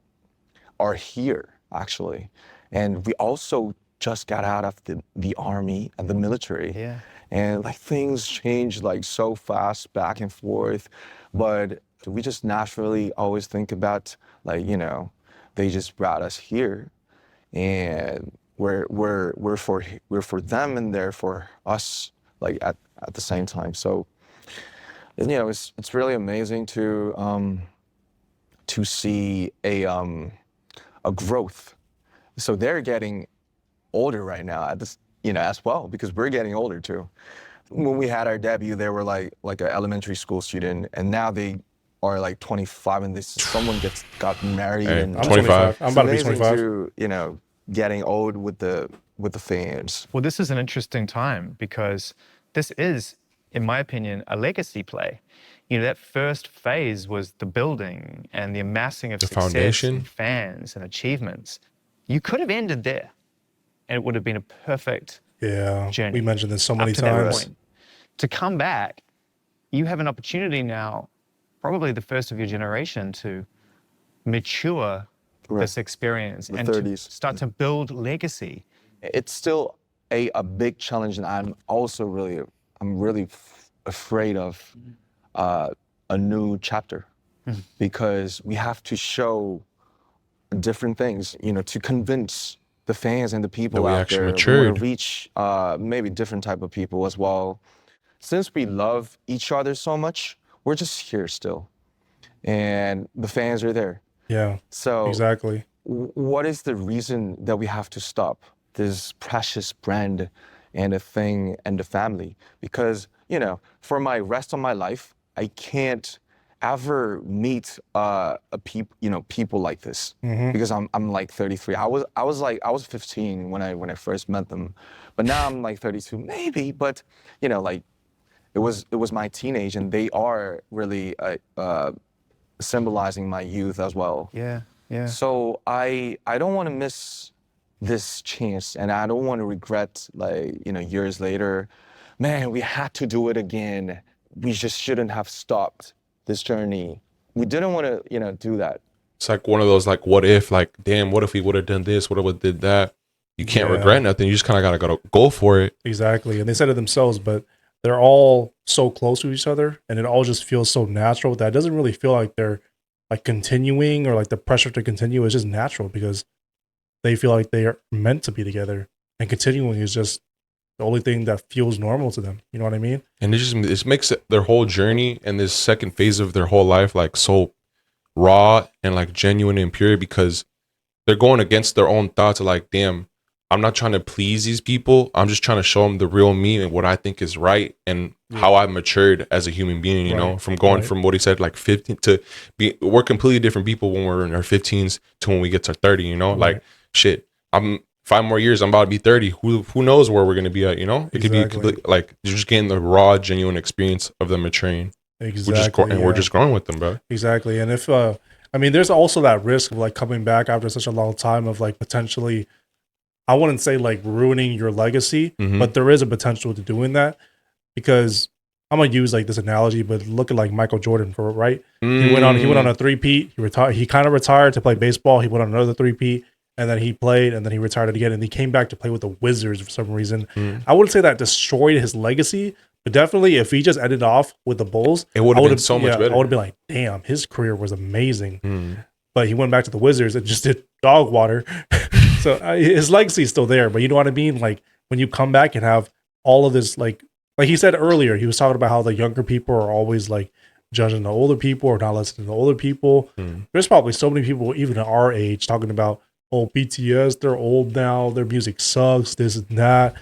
are here actually. And we also just got out of the army and the military. Yeah. And like things change like so fast back and forth. But we just naturally always think about like, you know, they just brought us here and we're for them and they're for us like at the same time. So you know, it's really amazing to see a growth. So they're getting older right now at this, you know, as well, because we're getting older too. When we had our debut, they were like an elementary school student, and now they are like 25, and someone got married. Hey, and I'm 25. I'm about to be it's amazing 25. to, you know, getting old with the fans. Well, this is an interesting time because this is, in my opinion, a legacy play. You know, that first phase was the building and the amassing of The success foundation. and fans and achievements. You could have ended there, and it would have been a perfect Yeah, journey. we mentioned this so up many to that times. point. To come back, you have an opportunity now, probably the first of your generation, to mature this experience The and 30s. to start to build legacy. It's still a big challenge, and I'm really afraid of a new chapter because we have to show different things, you know, to convince the fans and the people That we out actually there. We matured. want to reach maybe different type of people as well. Since we love each other so much, we're just here still, and the fans are there. Yeah, So exactly. what is the reason that we have to stop this precious brand and a thing and the family? Because, you know, for my rest of my life, I can't ever meet people like this because I'm like 33. I was 15 when I first met them, but now I'm like 32 maybe. But you know, like it was my teenage, and they are really symbolizing my youth as well. Yeah, yeah. So I don't want to miss this chance, and I don't want to regret, like, you know, years later, man, we had to do it again. We just shouldn't have stopped this journey. We didn't want to, you know, do that. It's like one of those like what if, like damn, what if we would have done this? What if we did that? You can't Yeah. regret nothing. You just kind of gotta go for it. Exactly. And they said it themselves, but they're all so close to each other and it all just feels so natural that it doesn't really feel like they're like continuing or like the pressure to continue is just natural because they feel like they are meant to be together and continuing is just the only thing that feels normal to them. You know what I mean? And it makes their whole journey and this second phase of their whole life like so raw and like genuine and pure because they're going against their own thoughts of like, damn, I'm not trying to please these people. I'm just trying to show them the real me and what I think is right and how I've matured as a human being, you know, from going from what he said, like 15 to we're completely different people when we're in our 15s to when we get to 30, you know, like shit, I'm 5 more years, I'm about to be 30. Who knows where we're going to be at, you know, it could be complete, like you're just getting the raw, genuine experience of them maturing. Exactly. We're just growing with them, bro. Exactly. And if, I mean, there's also that risk of like coming back after such a long time of like potentially, I wouldn't say like ruining your legacy, but there is a potential to doing that because I'm gonna use like this analogy, but look at like Michael Jordan for right. He went on a three-peat. He retired. He kind of retired to play baseball. He went on another three-peat, and then he played, and then he retired again, and he came back to play with the Wizards for some reason. I wouldn't say that destroyed his legacy, but definitely if he just ended off with the Bulls, it would have been so much better. I would have been like, damn, his career was amazing. But he went back to the Wizards and just did dog water. So his legacy is still there, but you know what I mean? Like when you come back and have all of this, like he said earlier, he was talking about how the younger people are always like judging the older people or not listening to the older people. There's probably so many people, even at our age, talking about, oh, BTS, they're old now, their music sucks, this and that.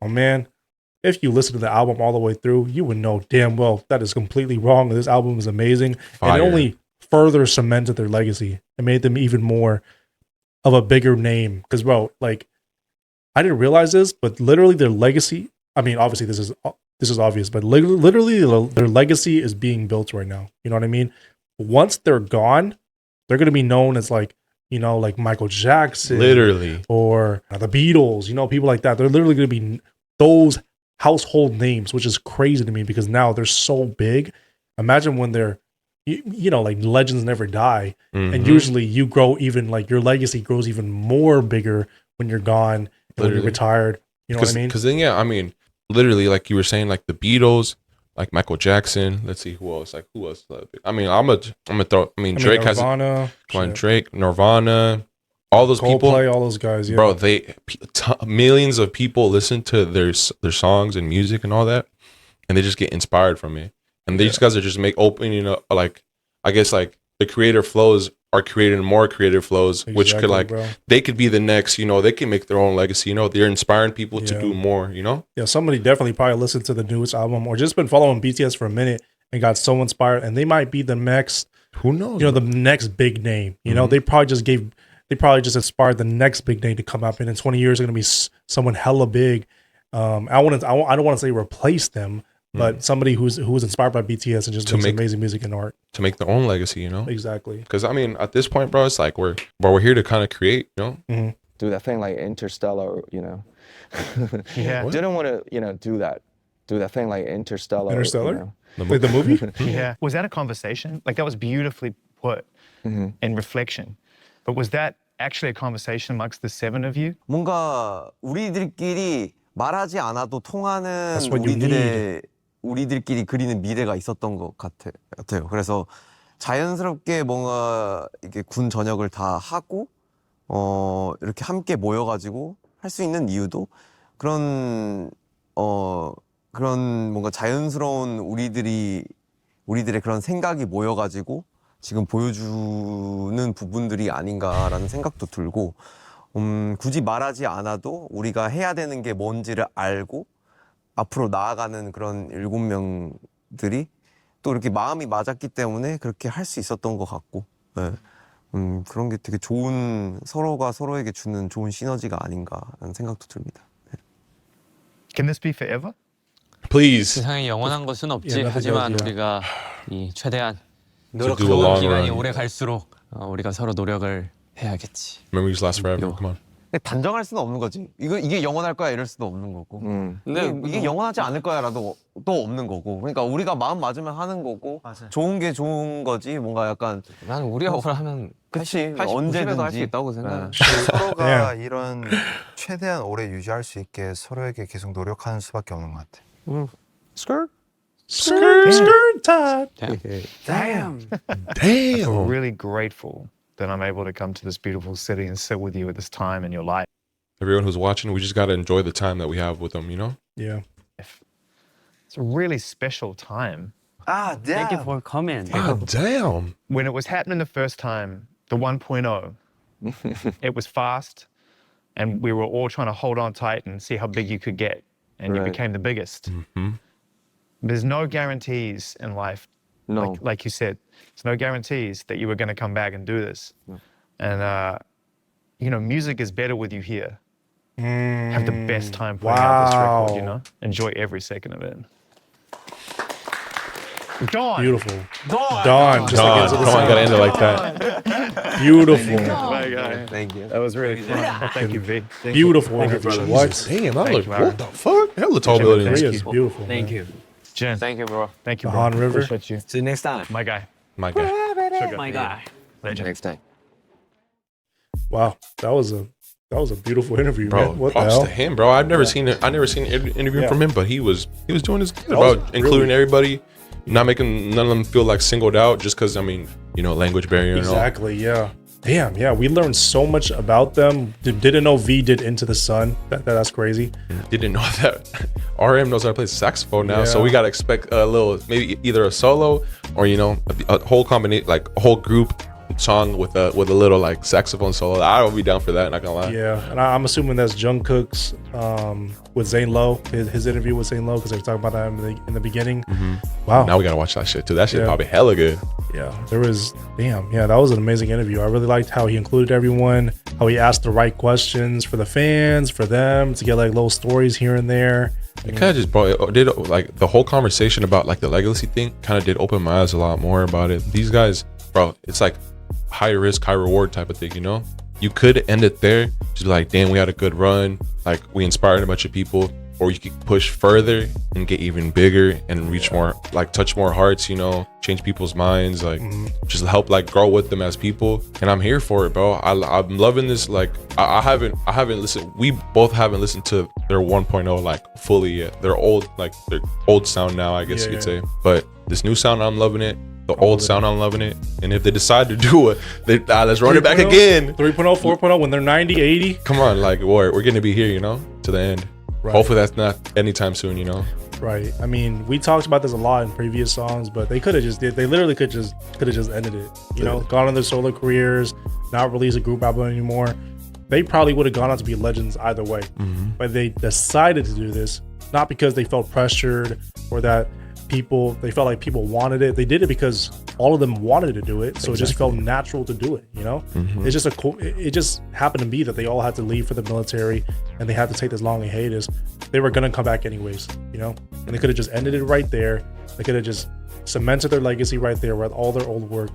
Oh man, if you listen to the album all the way through, you would know damn well that is completely wrong. This album is amazing. Fire. And it only further cemented their legacy. It made them even more of a bigger name. Because, bro, like, I didn't realize this, but literally their legacy, I mean, obviously this is obvious, but literally their legacy is being built right now. You know what I mean? Once they're gone, they're gonna be known as like, like Michael Jackson, Literally. or the Beatles, people like that. They're literally gonna be those household names, which is crazy to me because now they're so big. Imagine when they're, like legends never die, and usually you grow even like your legacy grows even more bigger when you're gone and when you're retired. You know what I mean? Because then, yeah, I mean, literally, like you were saying, like the Beatles, like Michael Jackson. Let's see who else. Like who else? I mean, I'm gonna throw. I mean, Drake Nirvana, has. Come on, Drake, Nirvana, all those people. Coldplay, all those guys. Yeah. Bro, millions of people listen to their songs and music and all that, and they just get inspired from it. And these guys are just opening up, like, I guess, like the creator flows are creating more creative flows, which could like, they could be the next, they can make their own legacy. They're inspiring people to do more. Yeah, somebody definitely probably listened to the newest album or just been following BTS for a minute and got so inspired, and they might be the next. Who knows? The next big name. They probably just inspired the next big name to come up, and in 20 years, they're gonna be someone hella big. I don't want to say replace them, but somebody who was inspired by BTS and just makes amazing music and art to make their own legacy. Exactly. Because I mean, at this point, bro, it's like we're here to kind of create. Do that thing like Interstellar. Yeah. Didn't want to do that. Do that thing like Interstellar. Like the movie. Yeah. Was that a conversation? Like that was beautifully put in reflection. But was that actually a conversation amongst the 7 of you? 뭔가 우리들끼리 말하지 않아도 통하는 That's what you 우리들끼리 그리는 미래가 있었던 것 같아요. 그래서 자연스럽게 뭔가 이렇게 군 전역을 다 하고 이렇게 함께 모여가지고 할 수 있는 이유도 그런 뭔가 자연스러운 우리들의 그런 생각이 모여가지고 지금 보여주는 부분들이 아닌가라는 생각도 들고, 굳이 말하지 않아도 우리가 해야 되는 게 뭔지를 알고 앞으로 나아가는 그런 7명들이 또 이렇게 마음이 맞았기 때문에 그렇게 할 수 있었던 것 같고, 네. 그런 게 되게 좋은, 서로가 서로에게 주는 좋은 시너지가 아닌가라는 생각도 듭니다. 네. Can this be forever? Please. 세상에 영원한 것은 없지. 하지만 우리가 이 최대한 To do a long 기간이 run. 오래 갈수록 우리가 서로 노력을 해야겠지. Memories last forever. Come on. 단정할 수는 없는 거지. 이게 영원할 거야 이럴 수도 없는 거고. 근데 이게 영원하지 않을 거야라도 또 없는 거고. 그러니까 우리가 마음 맞으면 하는 거고. 맞아요. 좋은 게 좋은 거지. 뭔가 약간 난 우리가 원하면 그치 80, 언제든지 할 수 있다고 생각해. 서로가 이런 최대한 오래 유지할 수 있게 서로에게 계속 노력하는 수밖에 없는 것 같아. Skirt time. Damn. I feel really grateful that I'm able to come to this beautiful city and sit with you at this time in your life. Everyone who's watching, we just got to enjoy the time that we have with them, Yeah. It's a really special time. Thank you for coming. God damn. When it was happening the first time, the 1.0, it was fast, and we were all trying to hold on tight and see how big you could get, and you became the biggest. There's no guarantees in life. No. Like you said, there's no guarantees that you were going to come back and do this. And, music is better with you here. Have the best time playing out this record, Enjoy every second of it. Dawn. Beautiful. Dawn. Just like into the Come on, sun. gotta end it like that. Beautiful. Thank you. That was really fun. Well, thank you, V. Beautiful interview. What? Damn, I Thank look, you, Aaron. what the fuck? Hella tall buildings. Korea is beautiful. Thank you. Jen. Thank you, bro. Thank you, The bro. Han River. Appreciate you. See you next time. My guy. My God. Sugar. My guy. Legend. Next time. Wow, that was a beautiful interview, Bro, man. What the props hell? to him, bro. I've never seen an interview Yeah. from him, but he was doing his good That was about including really- everybody, not making none of them feel like singled out just because language barrier and all. Exactly. Yeah. Damn. Yeah, we learned so much about them. Didn't know V did Into the Sun. That's crazy. Didn't know that RM knows how to play saxophone now, so Yeah. we gotta expect a little, maybe either a solo or a whole combination, like a whole group song with a little like saxophone solo. I would be down for that. Not gonna lie. Yeah, and I'm assuming that's Jungkook's with Zane Lowe, his interview with Zane Lowe, because they were talking about that in the beginning. Wow. Now we gotta watch that shit too. That shit Yeah. probably hella good. Yeah, that was an amazing interview. I really liked how he included everyone, how he asked the right questions for the fans, for them to get like little stories here and there. It kind of just did like the whole conversation about like the legacy thing kind of did open my eyes a lot more about it. These guys, bro, it's like high risk, high reward type of thing, you know? You could end it there, just be like, damn, we had a good run, like we inspired a bunch of people, or you could push further and get even bigger and reach more, like touch more hearts, you know, change people's minds, like just help like grow with them as people. And I'm here for it, bro. I'm loving this. Like I haven't listened. We both haven't listened to their 1.0 like fully yet. Their old sound now, I guess you could say. But this new sound, I'm loving it. The old sound, I'm loving it. And if they decide to do it, let's run it back again. 3.0, 4.0, when they're 90, 80. Come on, like we're gonna be here, you know, to the end. Right. Hopefully that's not anytime soon, you know. Right. I mean, we talked about this a lot in previous songs, but they could have just did. They literally could have just ended it. You know, gone on their solo careers, not release a group album anymore. They probably would have gone on to be legends either way. But they decided to do this not because they felt pressured or that they felt like people wanted it. They did it because all of them wanted to do it, so it just felt natural to do it, you know. It's just it just happened to be that they all had to leave for the military and they had to take this long hiatus. They were gonna come back anyways, you know, and they could have just ended it right there. They could have just cemented their legacy right there with all their old work,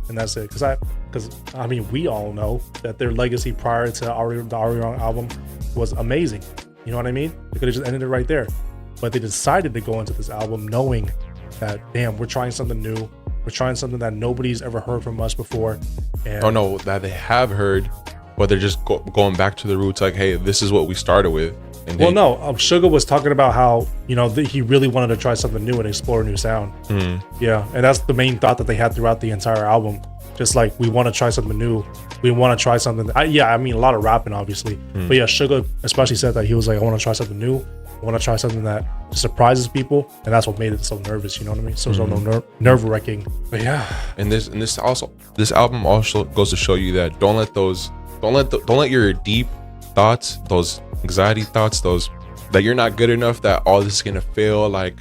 and that's it. Because I mean, we all know that their legacy prior to the Arirang album was amazing. You know what I mean? They could have just ended it right there. But they decided to go into this album knowing that, damn, we're trying something new. We're trying something that nobody's ever heard from us before. And no, that they have heard, but they're just going back to the roots. Like, hey, this is what we started with. And Suga was talking about how, you know, he really wanted to try something new and explore a new sound. Yeah, and that's the main thought that they had throughout the entire album. Just like, we want to try something new. We want to try something. I mean, a lot of rapping, obviously. But yeah, Suga especially said that he was like, I want to try something new. I want to try something that surprises people, and that's what made it so nervous. You know what I mean? So nerve wracking. But yeah. And this album also goes to show you that don't let your deep thoughts, those anxiety thoughts, those that you're not good enough, that all this is gonna fail. Like,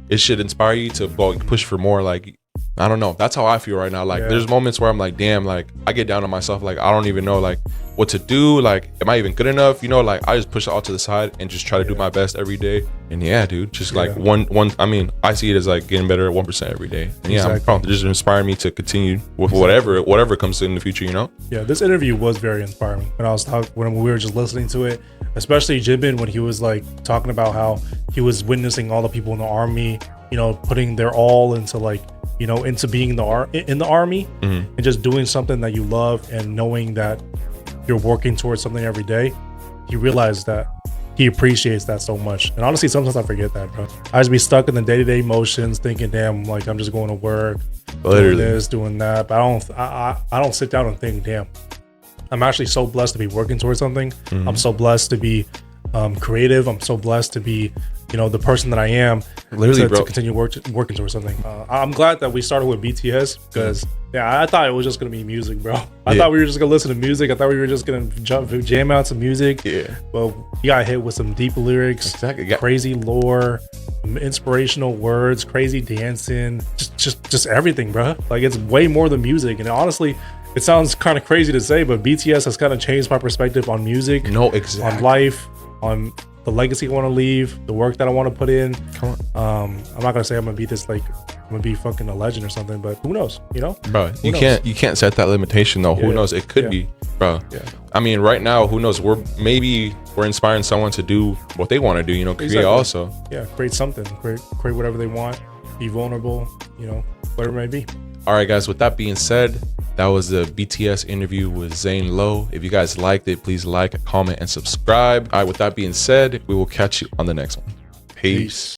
it should inspire you to go push for more. Like, I don't know. That's how I feel right now. Like, there's moments where I'm like, damn, like I get down on myself. Like, I don't even know like what to do. Like, am I even good enough? You know, like I just push it all to the side and just try to do my best every day. And yeah, dude, just like one. I mean, I see it as like getting better at 1% every day. And yeah, I'm probably just inspiring me to continue with whatever comes in the future. You know? Yeah, this interview was very inspiring. When we were just listening to it, especially Jimin, when he was like talking about how he was witnessing all the people in the army, you know, putting their all into like, you know, into being in the army and just doing something that you love and knowing that you're working towards something every day. He realized that he appreciates that so much. And honestly, sometimes I forget that, bro. I just be stuck in the day-to-day motions thinking, damn, like I'm just going to work, doing this, doing that. But I don't sit down and think, damn, I'm actually so blessed to be working towards something. I'm so blessed to be creative. I'm so blessed to be, you know, the person that I am, to continue working towards something. I'm glad that we started with BTS because I thought it was just gonna be music, bro. I thought we were just gonna listen to music. I thought we were just gonna jam out some music. Well, you got hit with some deep lyrics, crazy lore, inspirational words, crazy dancing, just everything, bro. Like, it's way more than music. And honestly, it sounds kind of crazy to say, but BTS has kind of changed my perspective on music, on life, on the legacy I want to leave, the work that I want to put in. Come on. I'm not gonna say I'm gonna be fucking a legend or something, but who knows, you know? Bro, you can't set that limitation though. Who knows? It could be, bro. I mean, right now, who knows? We're inspiring someone to do what they want to do, you know, create also. Yeah, create something, create whatever they want, be vulnerable, you know, whatever it may be. All right, guys, with that being said, that was the BTS interview with Zane Lowe. If you guys liked it, please like, comment, and subscribe. All right, with that being said, we will catch you on the next one. Peace.